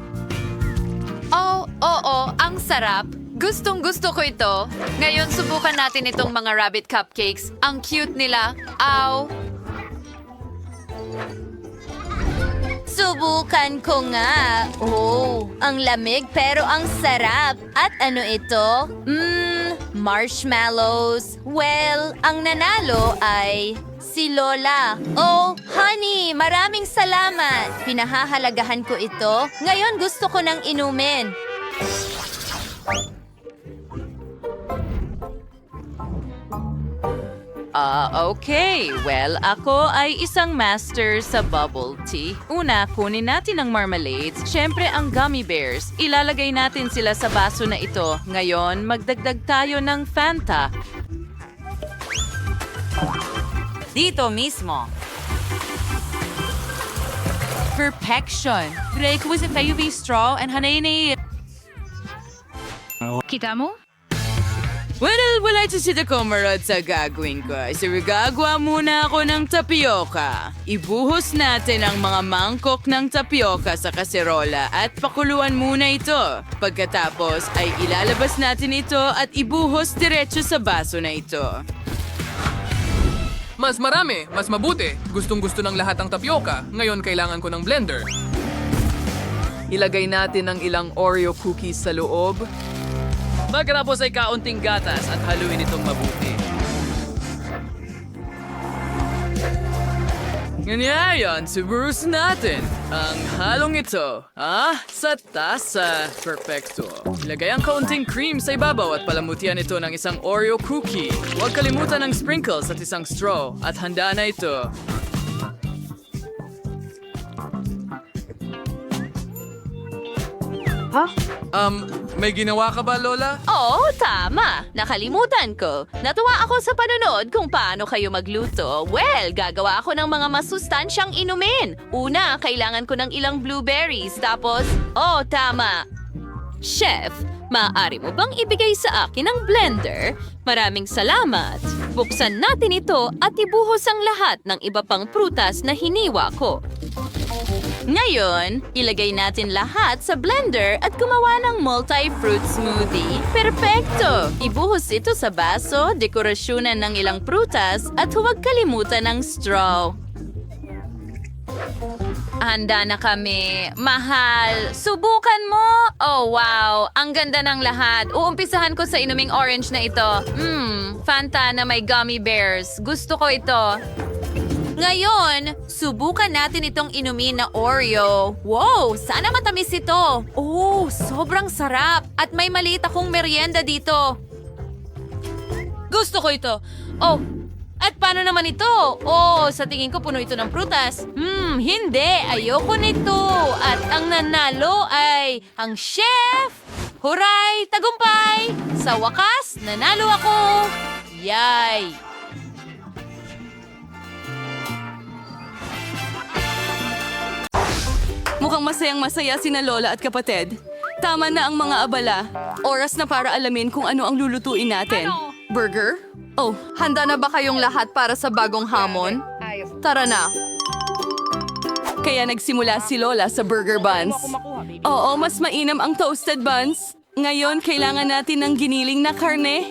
Oh, oo, ang sarap. Gustong-gusto ko ito. Ngayon, subukan natin itong mga rabbit cupcakes. Ang cute nila. Ow! Subukan ko nga. Oh, ang lamig pero ang sarap. At ano ito? Marshmallows. Well, ang nanalo ay si Lola. Oh, honey, maraming salamat. Pinahahalagahan ko ito. Ngayon gusto ko nang inumin. Okay. Well, ako ay isang master sa bubble tea. Una, kunin natin ang marmalades. Siyempre, ang gummy bears. Ilalagay natin sila sa baso na ito. Ngayon, magdagdag tayo ng Fanta. Dito mismo. Perfection. Drake was a UV straw and hanay. Kita mo? Well, wala ito si Takomarad sa gagawin ko. So, gagawa muna ako ng tapioca. Ibuhos natin ang mga mangkok ng tapioca sa kaserola at pakuluan muna ito. Pagkatapos ay ilalabas natin ito at ibuhos diretso sa baso na ito. Mas marami, mas mabuti. Gustong-gusto ng lahat ang tapioca. Ngayon kailangan ko ng blender. Ilagay natin ang ilang Oreo cookies sa loob. Pagkatapos ay kaunting gatas at haluin itong mabuti. Ngayon, suburus natin ang halong ito. Sa tasa. Perfecto. Ilagay ang kaunting cream sa ibabaw at palamutian ito ng isang Oreo cookie. Huwag kalimutan ng sprinkles at isang straw. At handa na ito. May ginawa ka ba, Lola? Oo, tama. Nakalimutan ko. Natuwa ako sa panonood kung paano kayo magluto. Well, gagawa ako ng mga masustansyang inumin. Una, kailangan ko ng ilang blueberries. Tapos, tama. Chef, maaari mo bang ibigay sa akin ang blender? Maraming salamat. Buksan natin ito at ibuhos ang lahat ng iba pang prutas na hiniwa ko. Ngayon, ilagay natin lahat sa blender at gumawa ng multi-fruit smoothie. Perpekto! Ibuhos ito sa baso, dekorasyonan ng ilang prutas, at huwag kalimutan ng straw. Handa na kami. Mahal, subukan mo! Oh, wow! Ang ganda ng lahat. Uumpisahan ko sa inuming orange na ito. Fanta na may gummy bears. Gusto ko ito. Ngayon, subukan natin itong inumin na Oreo. Wow! Sana matamis ito. Oh, sobrang sarap. At may maliit akong merienda dito. Gusto ko ito. Oh, at paano naman ito? Oh, sa tingin ko puno ito ng prutas. Hindi. Ayoko nito. At ang nanalo ay ang chef. Huray! Tagumpay! Sa wakas, nanalo ako. Yay! Mukhang masayang-masaya sina Lola at kapatid. Tama na ang mga abala. Oras na para alamin kung ano ang lulutuin natin. Burger? Oh, handa na ba kayong lahat para sa bagong hamon? Tara na. Kaya nagsimula si Lola sa burger buns. Oo, mas mainam ang toasted buns. Ngayon, kailangan natin ng giniling na karne.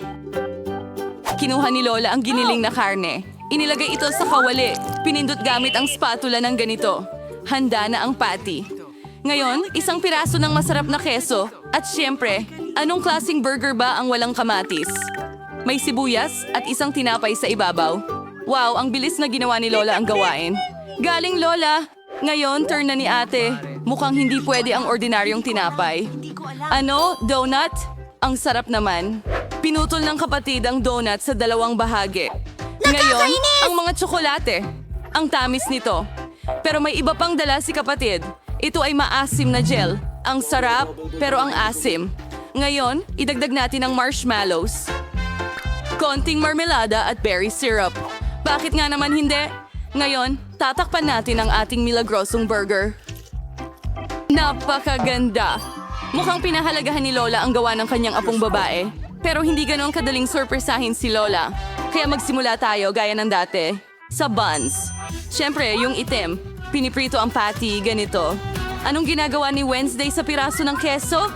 Kinuha ni Lola ang giniling na karne. Inilagay ito sa kawali. Pinindot gamit ang spatula ng ganito. Handa na ang patty. Ngayon, isang piraso ng masarap na keso. At syempre, anong klaseng burger ba ang walang kamatis? May sibuyas at isang tinapay sa ibabaw. Wow, ang bilis na ginawa ni Lola ang gawain. Galing Lola! Ngayon, turn na ni ate. Mukhang hindi pwede ang ordinaryong tinapay. Ano? Donut? Ang sarap naman. Pinutol ng kapatid ang donut sa dalawang bahagi. Ngayon, ang mga tsokolate. Ang tamis nito. Pero may iba pang dala si kapatid. Ito ay maasim na gel. Ang sarap, pero ang asim. Ngayon, idagdag natin ang marshmallows. Konting marmelada at berry syrup. Bakit nga naman hindi? Ngayon, tatakpan natin ang ating milagrosong burger. Napakaganda! Mukhang pinahalagahan ni Lola ang gawa ng kanyang apong babae. Pero hindi ganoon kadaling sorpresahin si Lola. Kaya magsimula tayo gaya ng dati. Sa buns. Siyempre, yung itim. Piniprito ang patty, ganito. Anong ginagawa ni Wednesday sa piraso ng keso?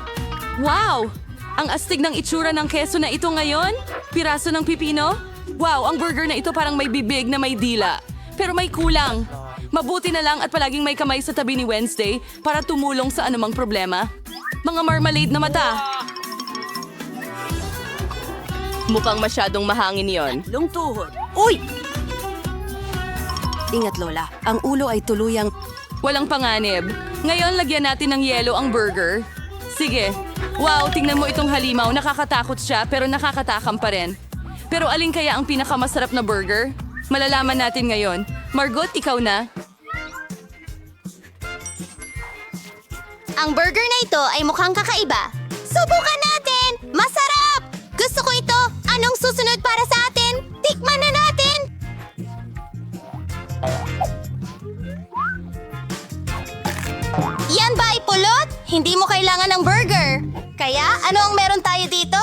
Wow! Ang astig ng itsura ng keso na ito ngayon? Piraso ng pipino? Wow, ang burger na ito parang may bibig na may dila. Pero may kulang. Mabuti na lang at palaging may kamay sa tabi ni Wednesday para tumulong sa anumang problema. Mga marmalade na mata. Mukhang masyadong mahangin yon. Lungtuhod. Uy! Ingat, Lola. Ang ulo ay tuluyang... Walang panganib. Ngayon, lagyan natin ng yelo ang burger. Sige. Wow, tingnan mo itong halimaw. Nakakatakot siya pero nakakatakam pa rin. Pero alin kaya ang pinakamasarap na burger? Malalaman natin ngayon. Margot, ikaw na. Ang burger na ito ay mukhang kakaiba. Subukan natin! Masarap! Gusto ko ito! Anong susunod para sa atin? Tikman na natin! Yan ba ay pulot? Hindi mo kailangan ng burger. Kaya, ano ang meron tayo dito?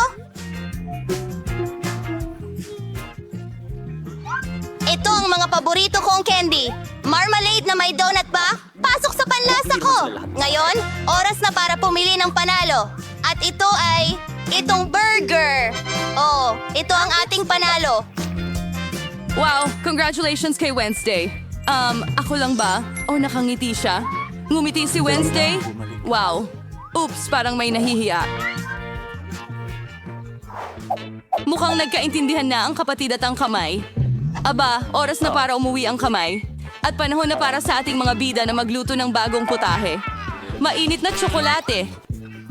Ito ang mga paborito kong candy. Marmalade na may donut ba? Pasok sa panlasa ko! Ngayon, oras na para pumili ng panalo. At ito ay... itong burger! Oh, ito ang ating panalo. Wow, congratulations kay Wednesday. Ako lang ba? O nakangiti siya? Ngumiti si Wednesday? Wow. Oops, parang may nahihiya. Mukhang nagkaintindihan na ang kapatid at ang kamay. Aba, oras na para umuwi ang kamay. At panahon na para sa ating mga bida na magluto ng bagong putahe. Mainit na tsokolate.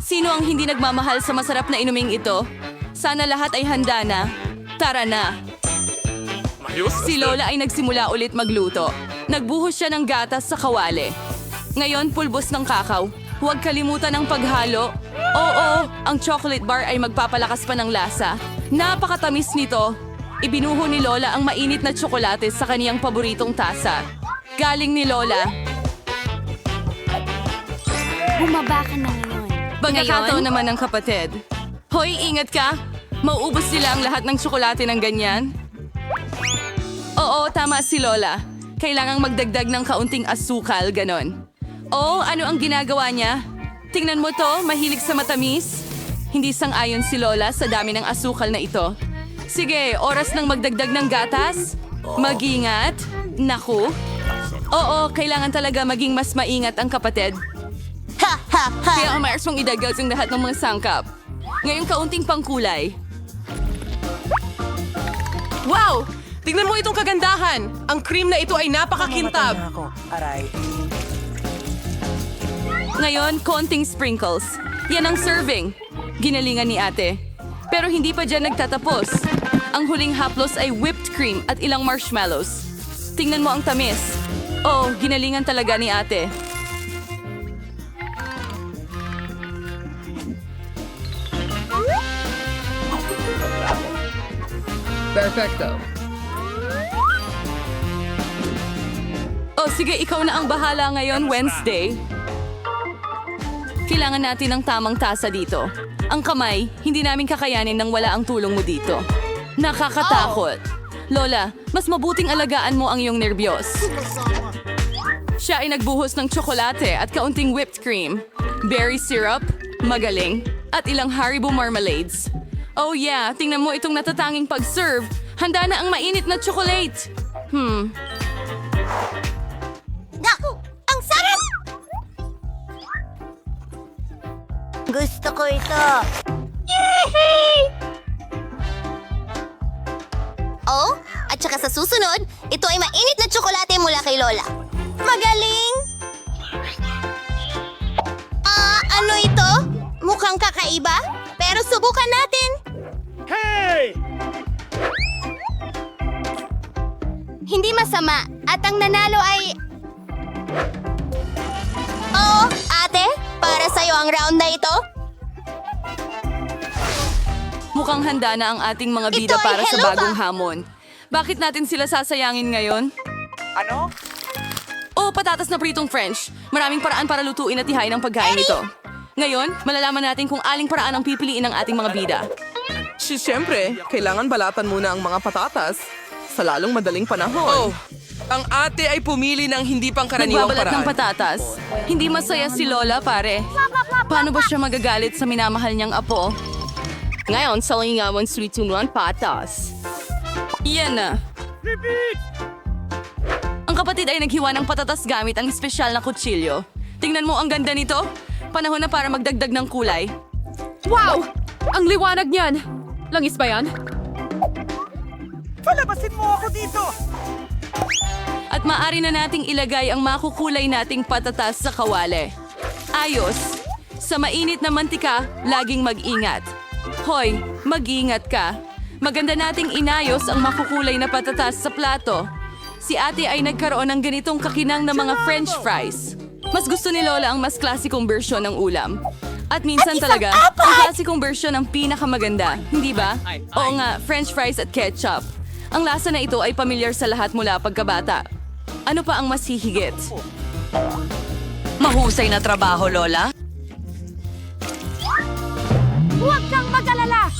Sino ang hindi nagmamahal sa masarap na inuming ito? Sana lahat ay handa na. Tara na. Si Lola ay nagsimula ulit magluto. Nagbuhos siya ng gatas sa kawali. Ngayon, pulbos ng kakao. Huwag kalimutan ang paghalo. Oo, ang chocolate bar ay magpapalakas pa ng lasa. Napakatamis nito. Ibinuho ni Lola ang mainit na tsokolate sa kaniyang paboritong tasa. Galing ni Lola. Bumaba ka na ngayon. Pagkakataon naman ng kapatid. Hoy, ingat ka! Mauubos sila ang lahat ng tsokolate ng ganyan. Oo, tama si Lola. Kailangang magdagdag ng kaunting asukal, ganon. Oh, ano ang ginagawa niya? Tingnan mo to, mahilig sa matamis. Hindi sang-ayon si Lola sa dami ng asukal na ito. Sige, oras ng magdagdag ng gatas. Mag-ingat. Naku. Oo, kailangan talaga maging mas maingat ang kapatid. Kaya umayos mong idagdag ang lahat ng mga sangkap. Ngayong kaunting pangkulay. Wow! Tingnan mo itong kagandahan! Ang cream na ito ay napakakintab! Ngayon, konting sprinkles. Yan ang serving. Ginalingan ni ate. Pero hindi pa dyan nagtatapos. Ang huling haplos ay whipped cream at ilang marshmallows. Tingnan mo ang tamis. Oh, ginalingan talaga ni ate. Perfecto. Oh, sige, ikaw na ang bahala ngayon, Wednesday. Kailangan natin ng tamang tasa dito. Ang kamay, hindi namin kakayanin nang wala ang tulong mo dito. Nakakatakot. Lola, mas mabuting alagaan mo ang iyong nervyos. Siya ay nagbuhos ng tsokolate at kaunting whipped cream, berry syrup, magaling, at ilang Haribo marmalades. Oh yeah, tingnan mo itong natatanging pag-serve. Handa na ang mainit na chocolate. Naku! Ang sarap! Gusto ko ito. Oh, at saka sa susunod, ito ay mainit na tsokolate mula kay Lola. Magaling! Ano ito? Mukhang kakaiba, pero subukan natin. Hey! Hindi masama, at ang nanalo ay... Oh, ate, para sa'yo ang round na ito. Mukhang handa na ang ating mga bida Ito ay para sa hello bagong ba? hamon. Bakit natin sila sasayangin ngayon? Ano? Oh, patatas na pritong French. Maraming paraan para lutuin at ihain ang pagkain nito. Ngayon, malalaman natin kung aling paraan ang pipiliin ng ating mga bida. Siyempre, kailangan balatan muna ang mga patatas sa lalong madaling panahon. Oh, ang ate ay pumili ng hindi pangkaraniwang Nagbabalat ng paraan. patatas. Hindi masaya si Lola, pare. Paano ba siya magagalit sa minamahal niyang apo? Ngayon, sa lingawan sulit-tunuan patas. Yan na. Ang kapatid ay naghiwa ng patatas gamit ang espesyal na kutsilyo. Tingnan mo ang ganda nito. Panahon na para magdagdag ng kulay. Wow! Ang liwanag niyan! Langis ba yan? Palabasin mo ako dito! At maaari na nating ilagay ang makukulay nating patatas sa kawali. Ayos! Sa mainit na mantika, laging mag-ingat. Hoy, mag-ingat ka. Maganda nating inayos ang makukulay na patatas sa plato. Si ate ay nagkaroon ng ganitong kakinang na mga French fries. Mas gusto ni Lola ang mas klasikong bersyon ng ulam. At minsan talaga, ang klasikong bersyon ang pinakamaganda, hindi ba? Oo nga, French fries at ketchup. Ang lasa na ito ay pamilyar sa lahat mula pagkabata. Ano pa ang mas hihigit? Mahusay na trabaho, Lola. Huwag kang mag-alala!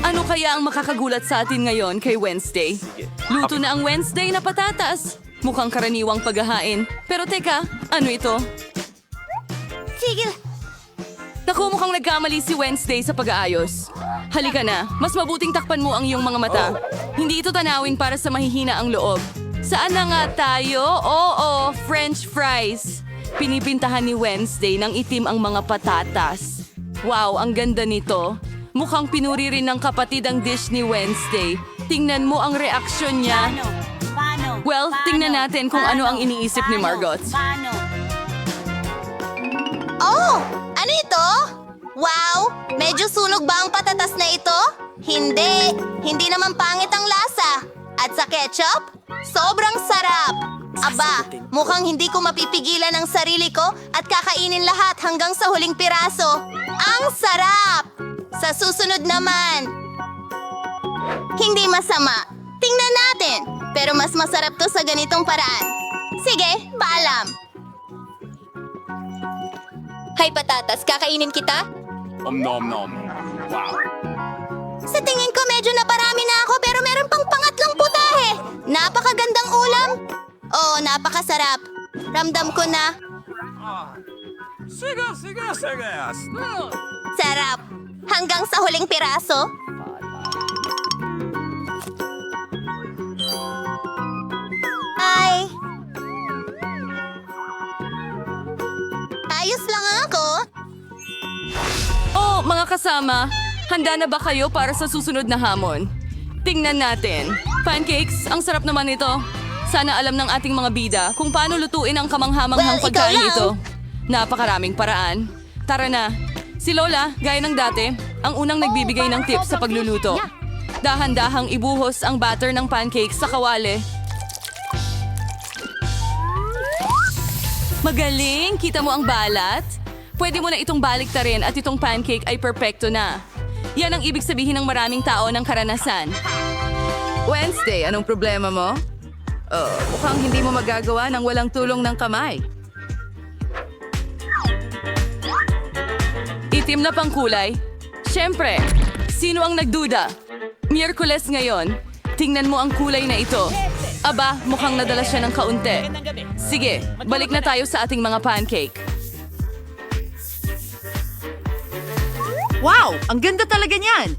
Ano kaya ang makakagulat sa atin ngayon kay Wednesday? Luto na ang Wednesday na patatas. Mukhang karaniwang paghahain. Pero teka, ano ito? Tigil! Naku, mukhang nagkamali si Wednesday sa pag-aayos. Halika na, mas mabuting takpan mo ang iyong mga mata. Hindi ito tanawin para sa mahihina ang loob. Saan na nga tayo? Oo, French fries. Pinipintahan ni Wednesday ng itim ang mga patatas. Wow, ang ganda nito. Mukhang pinuri rin ng kapatid ang dish ni Wednesday. Tingnan mo ang reaksyon niya. Well, tingnan natin kung ano ang iniisip ni Margot. Oh! Ano ito? Wow! Medyo sunog ba ang patatas na ito? Hindi! Hindi naman pangit ang lasa. At sa ketchup? Sobrang sarap! Aba, mukhang hindi ko mapipigilan ang sarili ko at kakainin lahat hanggang sa huling piraso. Ang sarap! Sa susunod naman. Hindi masama. Tingnan natin. Pero mas masarap to sa ganitong paraan. Sige, paalam. Hay patatas, kakainin kita? Nom. Wow. Sa tingin ko medyo naparami na ako pero meron pang pangatlong putahe. Napakagandang ulam. Oh, napakasarap. Ramdam ko na. Sarap! Hanggang sa huling piraso. Ay! Ayos lang ako. Oh, mga kasama, handa na ba kayo para sa susunod na hamon? Tingnan natin. Pancakes, ang sarap naman ito. Sana alam ng ating mga bida kung paano lutuin ang kamanghamanghang Well, ikaw pagkain lang. ito. Napakaraming paraan. Tara na. Si Lola, gaya ng dati, ang unang nagbibigay ng tips sa pagluluto. Dahan-dahang ibuhos ang batter ng pancakes sa kawali. Magaling! Kita mo ang balat? Pwede mo na itong baliktarin at itong pancake ay perpekto na. Yan ang ibig sabihin ng maraming tao ng karanasan. Wednesday, anong problema mo? Oh, mukhang hindi mo magagawa ng walang tulong ng kamay. Itim na pangkulay? Siyempre, sino ang nagduda? Miyerkules ngayon. Tingnan mo ang kulay na ito. Aba, mukhang nadala siya ng kaunti. Sige, balik na tayo sa ating mga pancake. Wow! Ang ganda talaga niyan!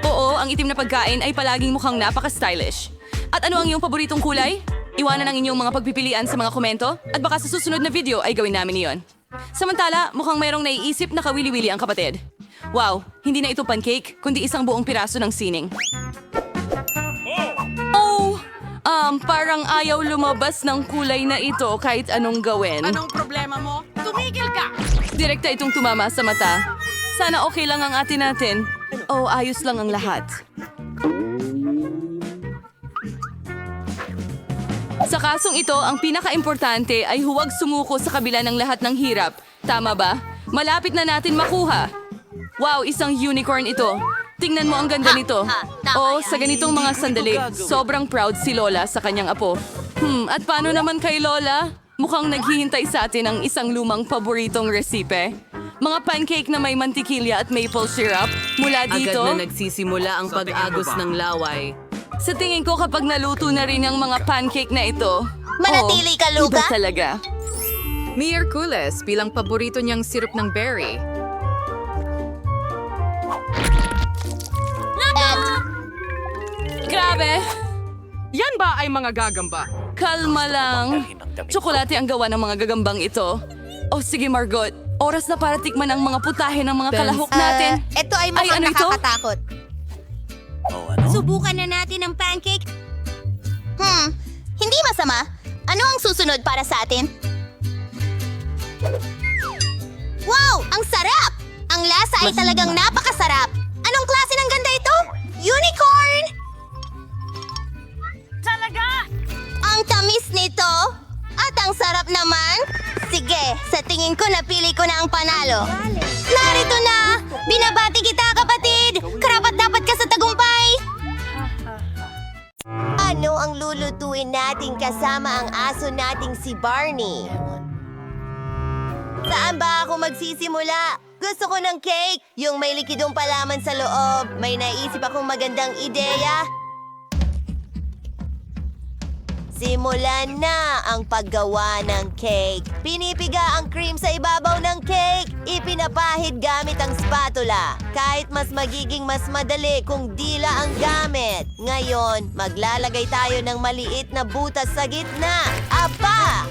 Oo, ang itim na pagkain ay palaging mukhang napaka-stylish. At ano ang iyong paboritong kulay? Iwanan ang inyong mga pagpipilian sa mga komento at baka sa susunod na video ay gawin namin iyon. Samantala, mukhang mayroong naiisip na kawili-wili ang kapatid. Wow, hindi na ito pancake, kundi isang buong piraso ng sining. Oh, parang ayaw lumabas ng kulay na ito kahit anong gawin. Anong problema mo? Tumigil ka! Direkta itong tumama sa mata. Sana okay lang ang atin natin. Oh, ayos lang ang lahat. Sa kasong ito, ang pinaka-importante ay huwag sumuko sa kabila ng lahat ng hirap. Tama ba? Malapit na natin makuha. Wow, isang unicorn ito. Tingnan mo ang ganda nito. Oh, sa ganitong mga sandali, sobrang proud si Lola sa kanyang apo. At paano naman kay Lola? Mukhang naghihintay sa atin ang isang lumang paboritong resipe. Mga pancake na may mantikilya at maple syrup mula dito. Agad na nagsisimula ang pag-agos ng laway. Sa tingin ko kapag naluto na rin ang mga pancake na ito, Manatili ka, Luca. iba talaga. Miyerkules bilang paborito niyang sirup ng berry. Grabe! Yan ba ay mga gagamba? Kalma lang. Tsokolate ang gawa ng mga gagambang ito. Oh, sige Margot. Oras na para tikman ang mga putahe ng mga kalahok natin. Ito ay mukhang ano ito? nakakatakot. Subukan na natin ang pancake. Hindi masama. Ano ang susunod para sa atin? Wow! Ang sarap! Ang lasa ay talagang napakasarap. Anong klase ng ganda ito? Unicorn! Talaga? Ang tamis nito. At ang sarap naman. Sige, sa tingin ko napili ko na ang panalo. Narito na! Binabati kita, kapatid! Karapat-dapat ka sa tagumpay! Ano ang lulutuin natin kasama ang aso nating si Barney? Saan ba ako magsisimula? Gusto ko ng cake, yung may likidong palaman sa loob. May naisip akong magandang ideya. Simulan na ang paggawa ng cake. Pinipiga ang cream sa ibabaw ng cake. Ipinapahid gamit ang spatula. Kahit mas magiging mas madali kung dila ang gamit. Ngayon, maglalagay tayo ng maliit na butas sa gitna. Apa!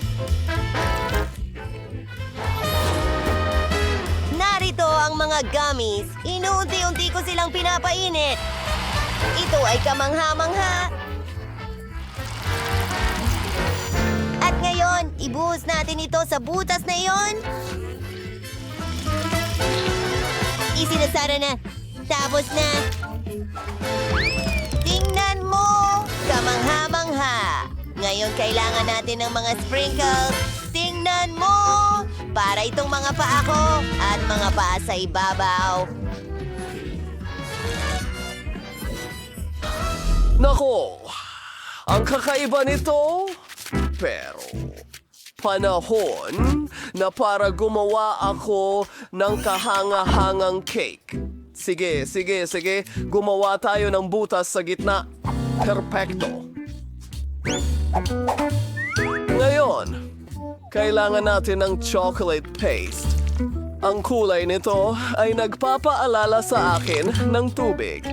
Narito ang mga gummies. Inuunti-unti ko silang pinapainit. Ito ay kamangha-mangha. At ngayon, ibuhos natin ito sa butas na iyon. Isinasara na. Tapos na. Tingnan mo! Kamangha-mangha. Ngayon, kailangan natin ng mga sprinkles. Tingnan mo! Para itong mga paa ko at mga paa sa ibabaw. Nako, ang kakaiba nito, pero panahon na para gumawa ako ng kahanga-hangang cake. Sige, gumawa tayo ng butas sa gitna. Perpekto. Ngayon, Kailangan natin ng chocolate paste. Ang kulay nito ay nagpapaalala sa akin ng tubig.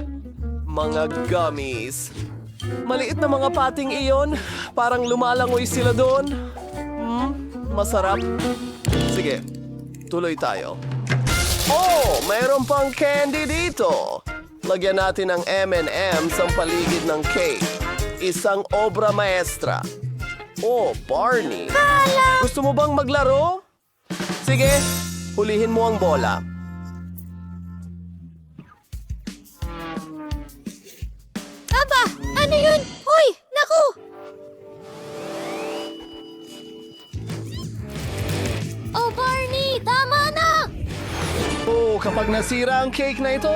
Mga gummies. Maliit na mga pating iyon, parang lumalangoy sila doon. Masarap. Sige, tuloy tayo. Oh, mayroon pang candy dito. Lagyan natin ng M&M's ang paligid ng cake. Isang obra maestra. Oh, Barney. Gusto mo bang maglaro? Sige, hulihin mo ang bola. Aba, ano yun? Uy, naku! Oh, Barney, tama na! Oh, kapag nasira ang cake na ito,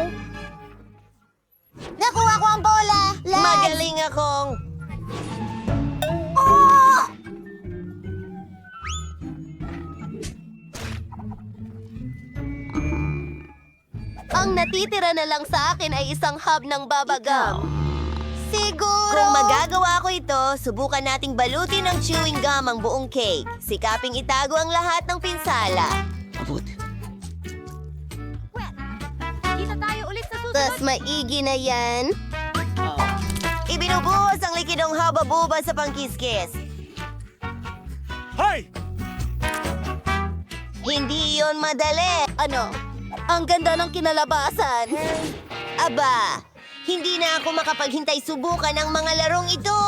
Nakuha ko ang bola! Magaling akong... Ang natitira na lang sa akin ay isang hub ng babagam. Siguro... Kung magagawa ko ito, subukan nating balutin ng chewing gum ang buong cake. Sikaping itago ang lahat ng pinsala. Kita tayo ulit sa susunod. Tas maigi na yan. Ibinubuhos ang likidong haba-buba sa pangkiskis. Hey! Hindi yon madali. Ano? Ang ganda ng kinalabasan. Aba, hindi na ako makapaghintay subukan ang mga larong ito.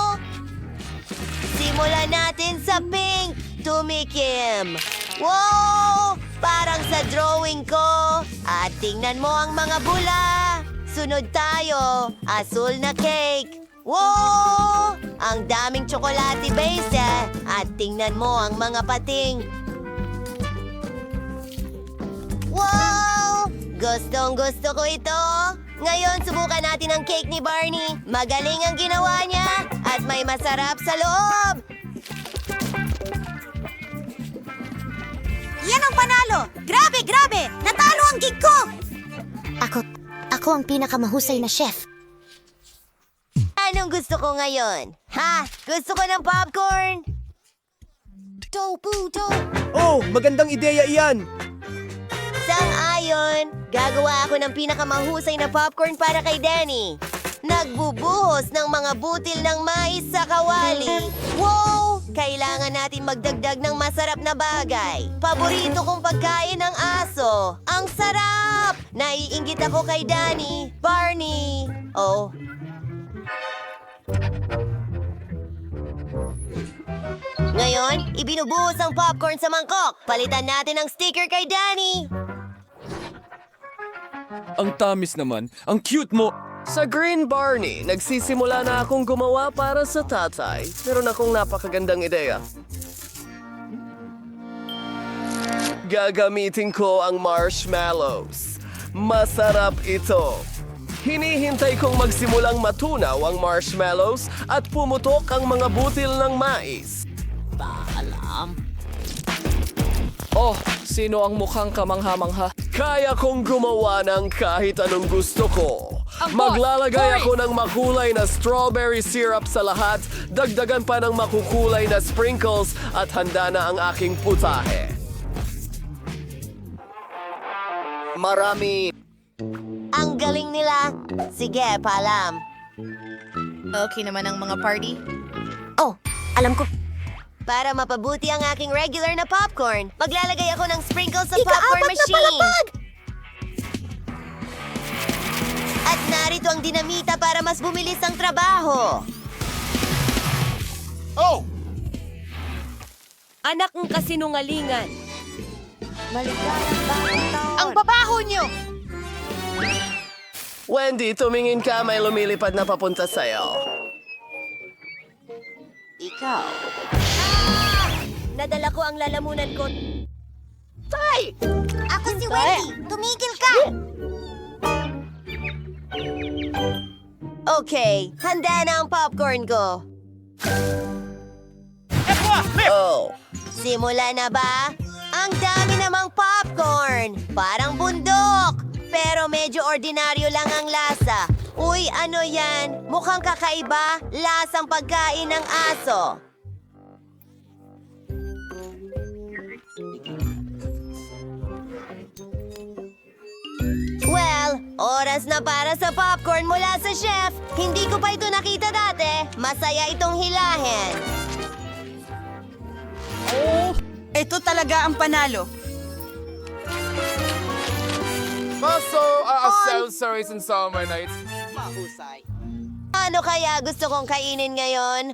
Simulan natin sa pink. Tumikim. Wow! Parang sa drawing ko. At tingnan mo ang mga bula. Sunod tayo. Asul na cake. Wow! Ang daming tsokolate base. At tingnan mo ang mga pating. Wow! Gustong gusto ko ito. Ngayon, subukan natin ang cake ni Barney. Magaling ang ginawa niya at may masarap sa loob. Yan ang panalo! Grabe, grabe! Natalo ang gig ko! Ako ang pinakamahusay na chef. Anong gusto ko ngayon? Ha? Gusto ko ng popcorn? Oh, magandang ideya iyan! Sang-ayon, gagawa ako ng pinakamahusay na popcorn para kay Danny. Nagbubuhos ng mga butil ng mais sa kawali. Wow! Kailangan natin magdagdag ng masarap na bagay. Paborito kong pagkain ng aso. Ang sarap! Naiinggit ako kay Danny. Barney. Oh. Ngayon, ibinubuhos ang popcorn sa mangkok. Palitan natin ang sticker kay Danny. Ang tamis naman. Ang cute mo. sa Green Barney, nagsisimula na akong gumawa para sa tatay. Meron akong napakagandang ideya. Gagamitin ko ang marshmallows. Masarap ito. Hinihintay kong magsimulang matunaw ang marshmallows at pumutok ang mga butil ng mais. Alam. Oh, sino ang mukhang kamangha-mangha? Kaya kong gumawa ng kahit anong gusto ko. Maglalagay ako ng makulay na strawberry syrup sa lahat, dagdagan pa ng makukulay na sprinkles at handa na ang aking putahe. Marami. Ang galing nila. Sige, paalam. Okay naman ang mga party. Oh, alam ko. Para mapabuti ang aking regular na popcorn, maglalagay ako ng sprinkles sa popcorn machine. At narito ang dinamita para mas bumilis ang trabaho. Oh! Anak ng kasinungalingan. Maligayang bagong taon. Ang babaho nyo! Wendy, tumingin ka, may lumilipad na papunta sa'yo. Ikaw. Nadala ko ang lalamunan ko. Tay! Ako si Wendy. Tumigil ka! Okay, handa na ang popcorn ko. Oh, Simula na ba? Ang dami namang popcorn. Parang bundok. Pero medyo ordinaryo lang ang lasa. Uy, ano yan? Mukhang kakaiba. Lasang pagkain ng aso. Oras na para sa popcorn mula sa chef. Hindi ko pa ito nakita dati. Masaya itong hilahin. Ito talaga ang panalo. Sorry and summer nights. Ano kaya gusto kong kainin ngayon?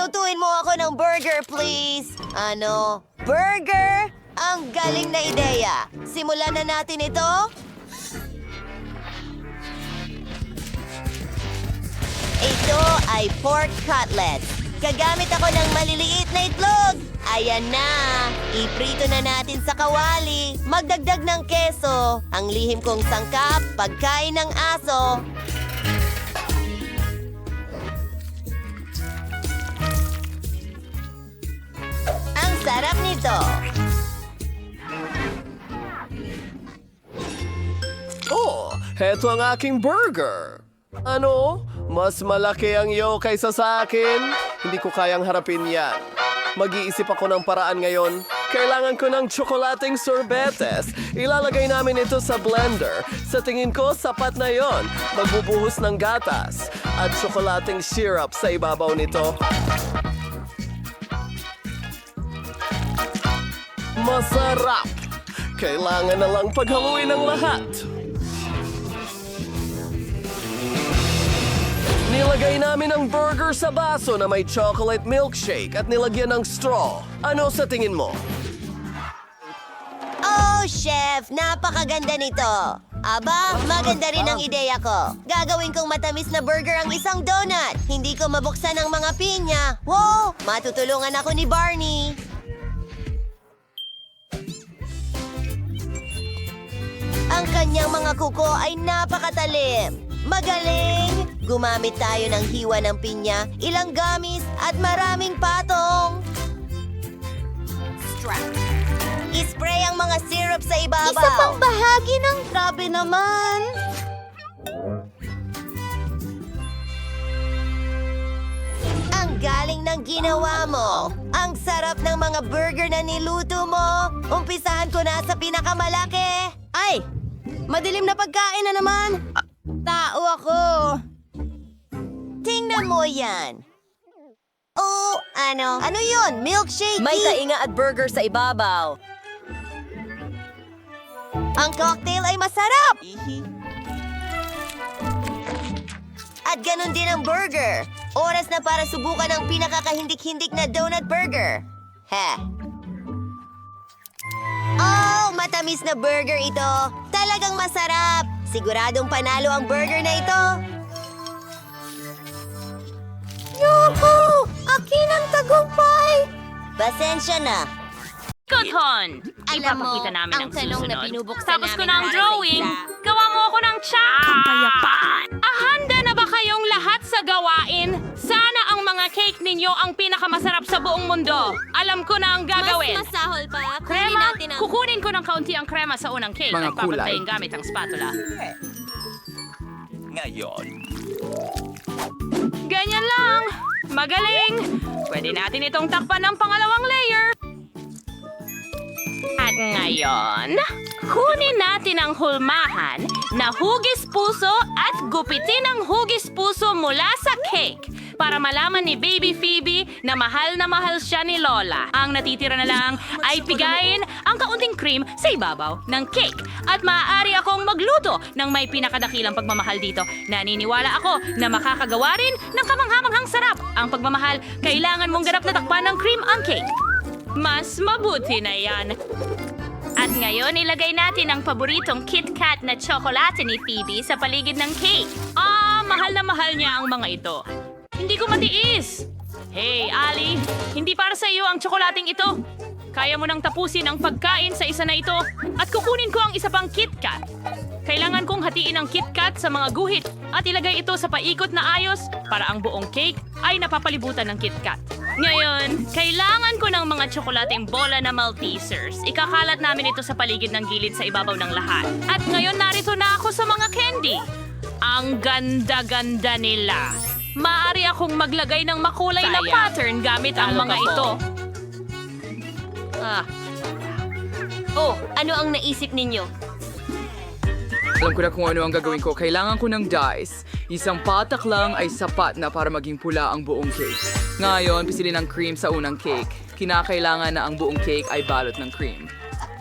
Lutuin mo ako ng burger, please. Ano? Burger? Ang galing na ideya. Simulan na natin ito. Ito ay pork cutlet. Gagamit ako ng maliliit na itlog. Ayan na. Iprito na natin sa kawali. Magdagdag ng keso. Ang lihim kong sangkap, pagkain ng aso. Ang sarap nito. Oh, heto ang aking burger. Ano? Mas malaki ang iyo kaysa sa akin? Hindi ko kayang harapin yan. Mag-iisip ako ng paraan ngayon. Kailangan ko ng tsokolating sorbetes. Ilalagay namin ito sa blender. Sa tingin ko, sapat na yon. Magbubuhos ng gatas at tsokolating syrup sa ibabaw nito. Masarap! Kailangan na lang paghaluin ang lahat. Nilagay namin ang burger sa baso na may chocolate milkshake at nilagyan ng straw. Ano sa tingin mo? Oh, chef! Napakaganda nito. Aba, maganda rin ang ideya ko. Gagawin kong matamis na burger ang isang donut. Hindi ko mabuksan ang mga pinya. Wow! Matutulungan ako ni Barney. Ang kanyang mga kuko ay napakatalim. Magaling! Gumamit tayo ng hiwa ng pinya, ilang gamis, at maraming patong. Ispray ang mga syrup sa ibabaw. Isa pang bahagi ng grabe naman. Ang galing ng ginawa mo. Ang sarap ng mga burger na niluto mo. Umpisahan ko na sa pinakamalaki. Ay! Madilim na pagkain na naman. Tao ako. Tingnan mo yan. Oh, ano? Ano yun? Milkshake? May tainga at burger sa ibabaw. Ang cocktail ay masarap. At ganun din ang burger. Oras na para subukan ang pinakakahindik-hindik na donut burger. Oh, matamis na burger ito. Talagang masarap. Siguradong panalo ang burger na ito. Yuhu! Akin ang tagumpay! Pasensya na. Kothon! Ipapakita namin ang susunod. Tapos ko na ang drawing. Gawa mo ako ng chat. Kapayapaan. Handa na ba kayong lahat sa gawain? Sana ang mga cake ninyo ang pinakamasarap sa buong mundo. Alam ko na ang gagawin. Mas masahol pa. Krema, kukunin ko ng kaunti ang krema sa unang cake Mga at papantayin gamit ang spatula. Ngayon. Ganyan lang. Magaling. Pwede natin itong takpan ng pangalawang layer. At ngayon, kunin natin ang hulmahan na hugis puso at gupitin ang hugis puso mula sa cake para malaman ni Baby Phoebe na mahal siya ni Lola. Ang natitira na lang ay pigayin ang kaunting cream sa ibabaw ng cake. At maaari akong magluto ng may pinakadakilang pagmamahal dito. Naniniwala ako na makakagawa rin ng kamanghamanghang sarap. Ang pagmamahal, kailangan mong ganap na takpan ng cream ang cake. Mas mabuti na yan. At ngayon, ilagay natin ang paboritong Kit Kat na tsokolate ni Phoebe sa paligid ng cake. Mahal na mahal niya ang mga ito. Hindi ko matiis. Hey, Ali, hindi para sa iyo ang tsokolating ito. Kaya mo nang tapusin ang pagkain sa isa na ito at kukunin ko ang isa pang Kit Kat. Kailangan kong hatiin ang Kit Kat sa mga guhit at ilagay ito sa paikot na ayos para ang buong cake ay napapalibutan ng Kit Kat. Ngayon, kailangan ko ng mga tsokolating bola na Maltesers. Ikakalat namin ito sa paligid ng gilid sa ibabaw ng lahat. At ngayon narito na ako sa mga candy. Ang ganda-ganda nila. Maaari akong maglagay ng makulay na pattern gamit ang mga ito. Oh, ano ang naisip ninyo? Alam ko na kung ano ang gagawin ko. Kailangan ko ng dice. Isang patak lang ay sapat na para maging pula ang buong cake. Ngayon, pisilin ang cream sa unang cake. Kinakailangan na ang buong cake ay balot ng cream.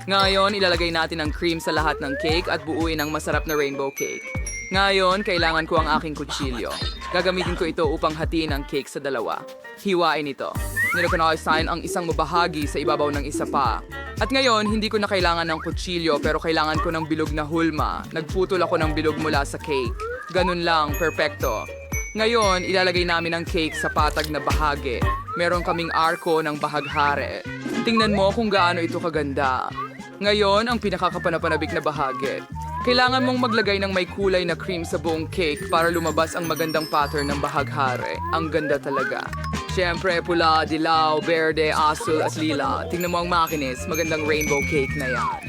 Ngayon, ilalagay natin ang cream sa lahat ng cake at buuin ang masarap na rainbow cake. Ngayon, kailangan ko ang aking kutsilyo. Gagamitin ko ito upang hatiin ang cake sa dalawa. Hiwain ito. Nilagyan ang isang mabahagi sa ibabaw ng isa pa. At ngayon, hindi ko na kailangan ng kutsilyo pero kailangan ko ng bilog na hulma. Nagputol ako ng bilog mula sa cake. Ganun lang, perpekto. Ngayon, ilalagay namin ang cake sa patag na bahagi. Meron kaming arko ng bahaghari. Tingnan mo kung gaano ito kaganda. Ngayon, ang pinakakapanapanabik na bahagi. Kailangan mong maglagay ng may kulay na cream sa buong cake para lumabas ang magandang pattern ng bahaghari. Ang ganda talaga. Siyempre, pula, dilaw, berde, asul at lila. Tingnan mo ang makinis. Magandang rainbow cake na yan.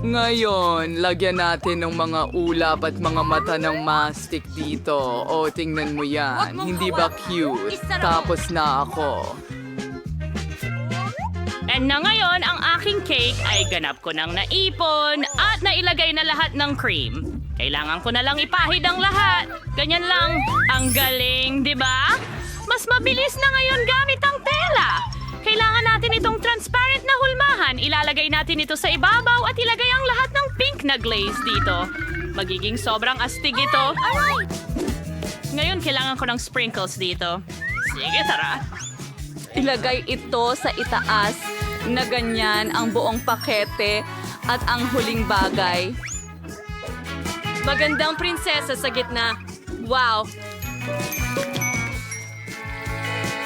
Ngayon, lagyan natin ng mga ulap at mga mata ng mastic dito. O, tingnan mo yan. Hindi ba cute? Tapos na ako. And na ngayon, ang aking cake ay ganap ko ng naipon at nailagay na lahat ng cream. Kailangan ko na lang ipahid ang lahat. Ganyan lang. Ang galing, di ba? Mas mabilis na ngayon gamit ang tela. Kailangan natin itong transparent na hulmahan. Ilalagay natin ito sa ibabaw at ilagay ang lahat ng pink na glaze dito. Magiging sobrang astig ito. Ngayon, kailangan ko ng sprinkles dito. Sige, tara. Ilagay ito sa itaas na ganyan ang buong pakete at ang huling bagay. Magandang prinsesa sa gitna. Wow!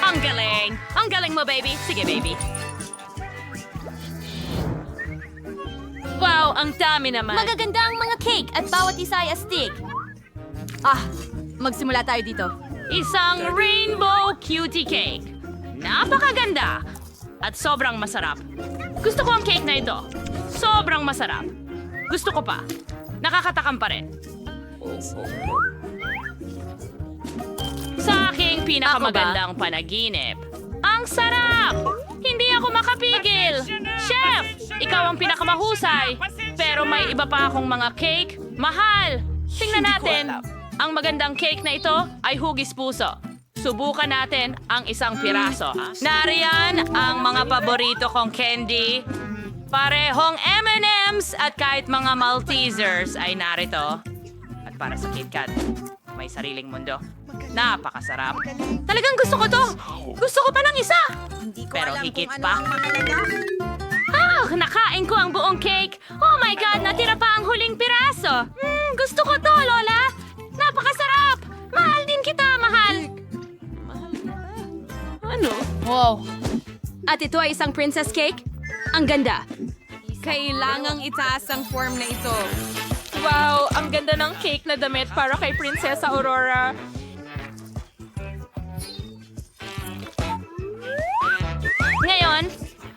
Ang galing! Ang galing mo, baby! Sige, baby. Wow! Ang dami naman! Magaganda ang mga cake at bawat isa ay astig. Magsimula tayo dito. Isang rainbow cutie cake. Napakaganda! At sobrang masarap. Gusto ko ang cake na ito. Sobrang masarap. Gusto ko pa. Nakakatakam pa rin. Sa aking pinakamagandang panaginip. Ang sarap! Hindi ako makapigil! Chef! Ikaw ang pinakamahusay! Pero may iba pa akong mga cake. Mahal! Tingnan natin. Ang magandang cake na ito ay hugis puso. Subukan natin ang isang piraso. Nariyan ang mga paborito kong candy. Parehong M&M's at kahit mga Maltesers ay narito. At para sa KitKat, may sariling mundo. Napakasarap. Talagang gusto ko to. Gusto ko pa ng isa. Pero higit pa. Nakain ko ang buong cake. Oh my God, natira pa ang huling piraso. Gusto ko to, Lola. Napakasarap. Mahal din kita, mahal. Ano? Wow. At ito ay isang princess cake? Ang ganda. Kailangang itaas ang form na ito. Wow! Ang ganda ng cake na damit para kay Prinsesa Aurora. Ngayon,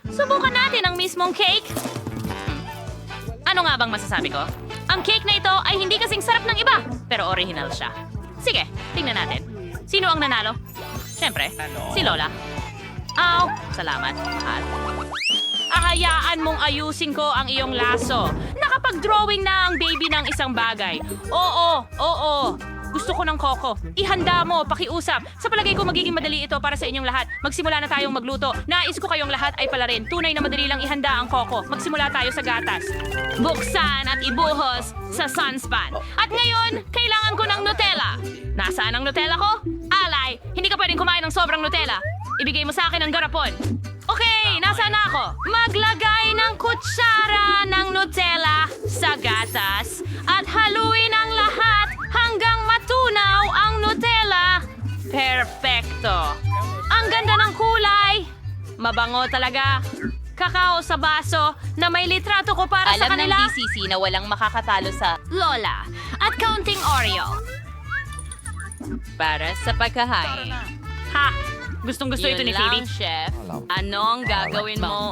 subukan natin ang mismong cake. Ano nga bang masasabi ko? Ang cake na ito ay hindi kasing sarap ng iba, pero original siya. Sige, tingnan natin. Sino ang nanalo? Siyempre, si Lola. Salamat, mahal. Ahayaan mong ayusin ko ang iyong laso. Nakapag-drawing na ang baby ng isang bagay. Oo. Gusto ko ng koko. Ihanda mo, pakiusap. Sa palagay ko magiging madali ito para sa inyong lahat. Magsimula na tayong magluto. Nais ko kayong lahat ay pala rin. Tunay na madali lang ihanda ang koko. Magsimula tayo sa gatas. Buksan at ibuhos sa sunspan. At ngayon, kailangan ko ng Nutella. Nasaan ang Nutella ko? Alay, hindi ka pwedeng kumain ng sobrang Nutella. Ibigay mo sa akin ang garapon. Okay, nasaan na ako? Maglagay ng kutsara ng Nutella sa gatas at haluin ang lahat hanggang matunaw ang Nutella. Perpekto. Ang ganda ng kulay. Mabango talaga. Kakao sa baso na may litrato ko para sa kanila. Alam ng DCC na walang makakatalo sa Lola at kaunting Oreo. para sa pagkahain. Ha! Gustong-gusto ito ni Phoebe. Chef. Anong gagawin mo?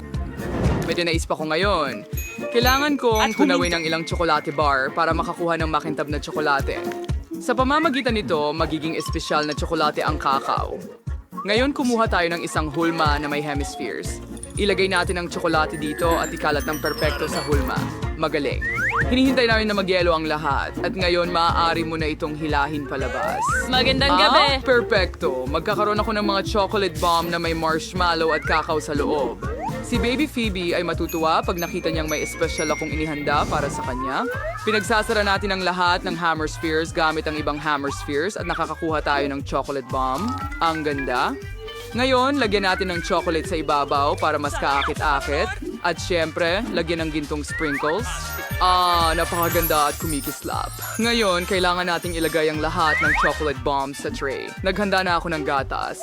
Medyo naisip ako ngayon. Kailangan kong tunawin ang ilang tsokolate bar para makakuha ng makintab na tsokolate. Sa pamamagitan nito, magiging espesyal na tsokolate ang kakao. Ngayon kumuha tayo ng isang hulma na may hemispheres. Ilagay natin ang tsokolate dito at ikalat ng perpekto sa hulma. Magaling. Hinihintay namin na magyelo ang lahat at ngayon maaari mo na itong hilahin palabas. Magandang gabi. Perpekto. Magkakaroon ako ng mga chocolate bomb na may marshmallow at kakao sa loob. Si Baby Phoebe ay matutuwa pag nakita niyang may espesyal akong inihanda para sa kanya. Pinagsasara natin ang lahat ng hammer spheres gamit ang ibang hammer spheres at nakakakuha tayo ng chocolate bomb. Ang ganda. Ngayon, lagyan natin ng chocolate sa ibabaw para mas kaakit-akit. At syempre, lagyan ng gintong sprinkles. Napakaganda at kumikislap. Ngayon, kailangan nating ilagay ang lahat ng chocolate bombs sa tray. Naghanda na ako ng gatas.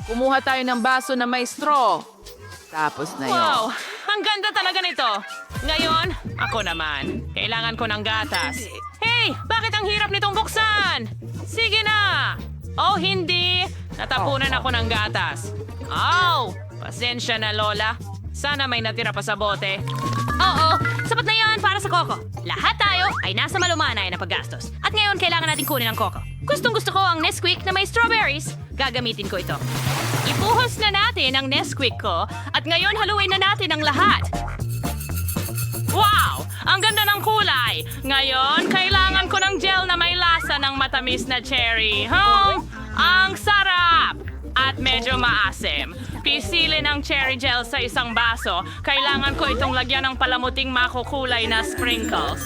Kumuha tayo ng baso na may straw. Tapos na yun. Wow! Ang ganda talaga nito. Ngayon, ako naman. Kailangan ko ng gatas. Hey! Bakit ang hirap nitong buksan? Sige na! Oh, hindi! Natapunan ako ng gatas. Ow! Pasensya na, Lola. Sana may natira pa sa bote. Oo, sapat na yan para sa Coco. Lahat tayo ay nasa malumanay na paggastos. At ngayon, kailangan natin kunin ang Coco. Gustong-gusto ko ang Nesquik na may strawberries. Gagamitin ko ito. Ibuhos na natin ang Nesquik ko at ngayon haluin na natin ang lahat. Wow! Ang ganda ng kulay! Ngayon, kailangan ko ng gel na may lasa ng matamis na cherry. Ang sarap! At medyo maasim. Pisilin ang cherry gel sa isang baso. Kailangan ko itong lagyan ng palamuting makukulay na sprinkles.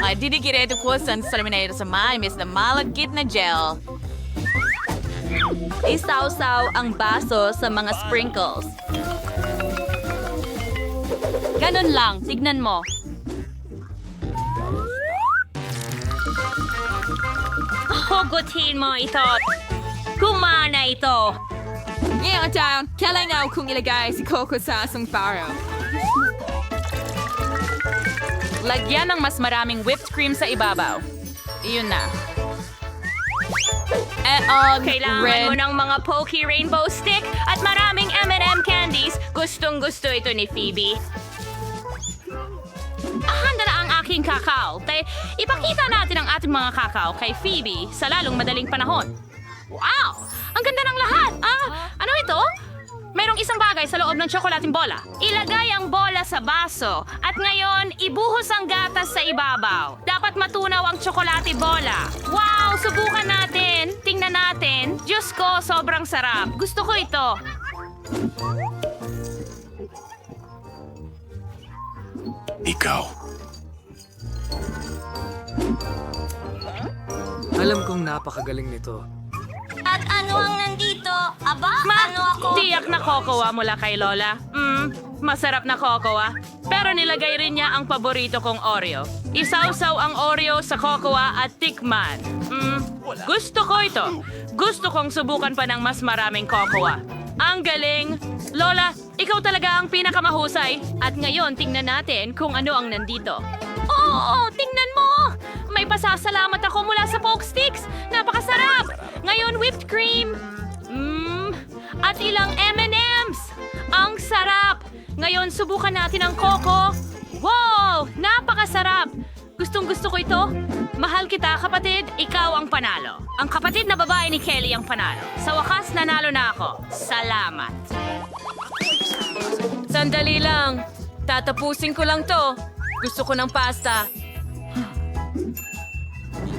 Ay, didikireto ko sa salaminator sa maimis na malagkit na gel. Isawsaw ang baso sa mga sprinkles. Ganun lang, tignan mo. Hugutin mo ito. Kumana ito. Ngayon, Town, kailangan kong ilagay si Coco sa asong paro. Lagyan ng mas maraming whipped cream sa ibabaw. Iyon na. Kailangan mo ng mga pokey rainbow stick at maraming M&M candies. Gustong-gusto ito ni Phoebe. Handa na ang aking kakao. Ipakita natin ang ating mga kakao kay Phoebe sa lalong madaling panahon. Wow! Ang ganda ng lahat! Ano ito? Merong isang bagay sa loob ng tsokolating bola. Ilagay ang bola sa baso at ngayon ibuhos ang gatas sa ibabaw. Dapat matunaw ang tsokolate bola. Wow! Subukan natin. Tingnan natin. Diyos ko, sobrang sarap. Gusto ko ito. Ikaw. Alam kong napakagaling nito. At ano ang nandito? Aba, ano ako? Tiyak na cocoa mula kay Lola. Masarap na cocoa. Pero nilagay rin niya ang paborito kong Oreo. Isawsaw ang Oreo sa cocoa at tikman. Gusto ko ito. Gusto kong subukan pa ng mas maraming cocoa. Ang galing! Lola, ikaw talaga ang pinakamahusay. At ngayon, tingnan natin kung ano ang nandito. Oo, tingnan mo! May pasasalamat ako mula sa Poke Sticks. Napakasarap! Ngayon, whipped cream. At ilang M&M's. Ang sarap! Ngayon, subukan natin ang Coco. Wow! Napakasarap! Gustong-gusto ko ito. Mahal kita, kapatid. Ikaw ang panalo. Ang kapatid na babae ni Kelly ang panalo. Sa wakas, nanalo na ako. Salamat. Sandali lang. Tatapusin ko lang to. Gusto ko ng pasta.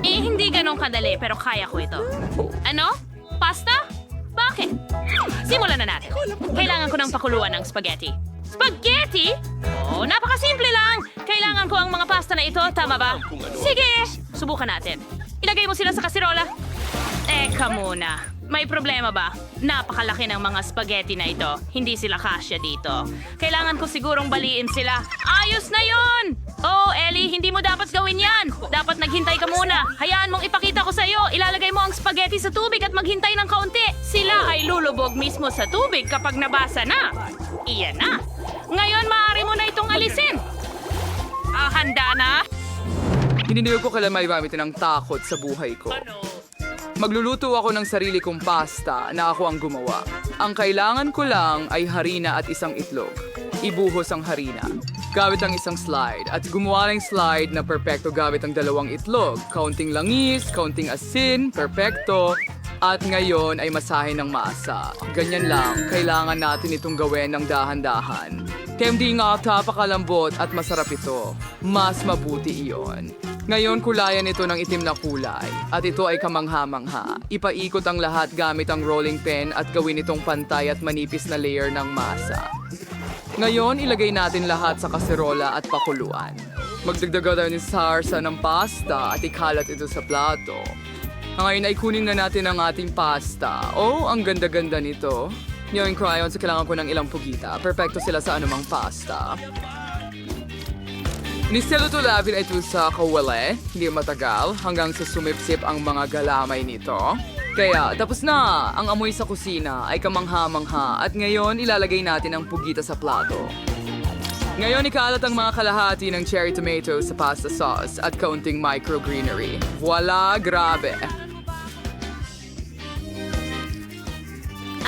Hindi ganun kadali, pero kaya ko ito. Ano? Pasta? Bakit? Simulan na natin. Kailangan ko ng pakuluan ng spaghetti. Spaghetti? Oh, napakasimple lang. Kailangan ko ang mga pasta na ito, tama ba? Sige, subukan natin. Ilagay mo sila sa kasirola. Teka muna. May problema ba? Napakalaki ng mga spaghetti na ito. Hindi sila kasya dito. Kailangan ko sigurong baliin sila. Ayos na yon! Oh, Ellie, hindi mo dapat gawin yan. Dapat naghintay ka muna. Hayaan mong ipakita ko sa iyo. Ilalagay mo ang spaghetti sa tubig at maghintay ng kaunti. Sila ay lulubog mismo sa tubig kapag nabasa na. Iyan na. Ngayon, maaari mo na itong alisin. Handa na? Hindi ko kailan may gamitin ng takot sa buhay ko. Magluluto ako ng sarili kong pasta na ako ang gumawa. Ang kailangan ko lang ay harina at isang itlog. Ibuhos ang harina. Gamit ang isang slide at gumawa ng slide na perpekto gamit ang 2 itlog. Kaunting langis, kaunting asin, perpekto. At ngayon ay masahe ng masa. Ganyan lang, kailangan natin itong gawin ng dahan-dahan. Kaya hindi nga tapakalambot at masarap ito. Mas mabuti iyon. Ngayon kulayan ito ng itim na kulay. At ito ay kamangha-mangha. Ipaikot ang lahat gamit ang rolling pin at gawin itong pantay at manipis na layer ng masa. Ngayon, ilagay natin lahat sa kaserola at pakuluan. Magdagdag tayo ng sarsa ng pasta at ikalat ito sa plato. Ngayon ay kunin na natin ang ating pasta. Oh, ang ganda-ganda nito. Yung crayons, kailangan ko ng ilang pugita. Perfecto sila sa anumang pasta. Nistelo to labin ito sa kawale, hindi matagal, hanggang sa sumipsip ang mga galamay nito. Kaya, tapos na! Ang amoy sa kusina ay kamangha-mangha at ngayon ilalagay natin ang pugita sa plato. Ngayon ikalat ang mga kalahati ng cherry tomato sa pasta sauce at kaunting microgreenery. Voila, grabe!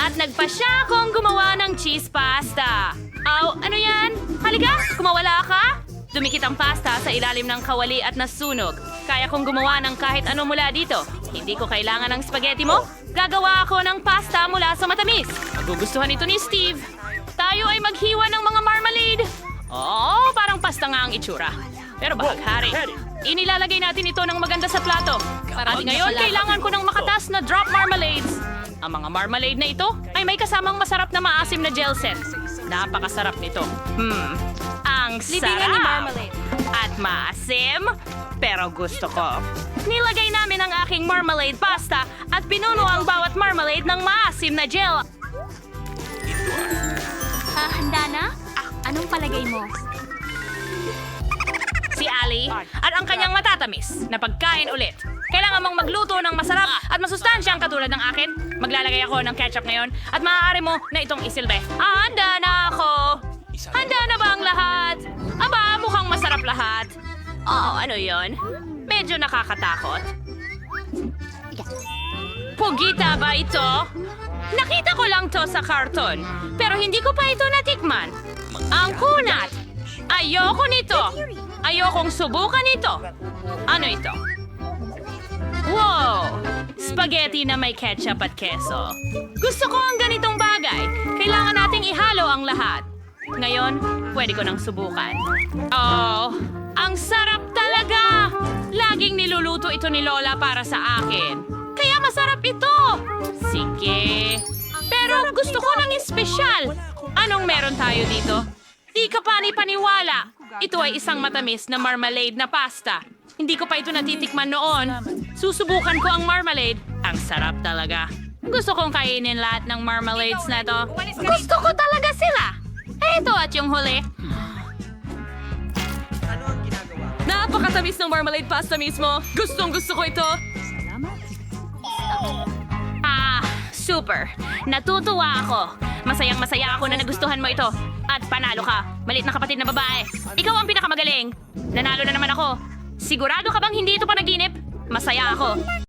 At nagpasya akong gumawa ng cheese pasta. Oh, ano yan? Halika, kumawala ka? Dumikit ang pasta sa ilalim ng kawali at nasunog. Kaya kong gumawa ng kahit ano mula dito. Hindi ko kailangan ng spaghetti mo. Gagawa ako ng pasta mula sa matamis. Magugustuhan ito ni Steve. Tayo ay maghiwa ng mga marmalade. Oh, parang pasta nga ang itsura. Pero bahaghari. Inilalagay natin ito ng maganda sa plato. At ngayon, kailangan ko ng makatas na drop marmalades. Ang mga marmalade na ito ay may kasamang masarap na maasim na gel set. Napakasarap nito. Ang sarap! At maasim, pero gusto ko. Nilagay namin ang aking marmalade pasta at pinuno ang bawat marmalade ng maasim na gel. Handa na? Anong palagay mo? Si Ali at ang kanyang matatamis na pagkain ulit. Kailangan mong magluto ng masarap at masustansyang katulad ng akin. Maglalagay ako ng ketchup ngayon at maaari mo na itong isilbe. Handa na ako! Handa na ba ang lahat? Aba, mukhang masarap lahat. Oh, ano yon? Medyo nakakatakot. Pugita ba ito? Nakita ko lang to sa karton, pero hindi ko pa ito natikman. Ang kunat! Ayoko nito! Ayokong subukan ito! Ano ito? Wow! Spaghetti na may ketchup at keso. Gusto ko ang ganitong bagay. Kailangan nating ihalo ang lahat. Ngayon, pwede ko nang subukan. Oh, ang sarap talaga! Laging niluluto ito ni Lola para sa akin. Kaya masarap ito! Sige. Pero gusto ko ng espesyal. Anong meron tayo dito? Di ka paniwala. Ito ay isang matamis na marmalade na pasta. Hindi ko pa ito natitikman noon. Susubukan ko ang marmalade. Ang sarap talaga. Gusto kong kainin lahat ng marmalades na to. Gusto ko talaga sila. Ito at yung huli. Napakatamis ng marmalade pasta mismo. Gustong gusto ko ito. Ah, super. Natutuwa ako. Masayang-masaya ako na nagustuhan mo ito. At panalo ka. Malit na kapatid na babae. Ikaw ang pinakamagaling. Nanalo na naman ako. Sigurado ka bang hindi ito panaginip? Masaya ako.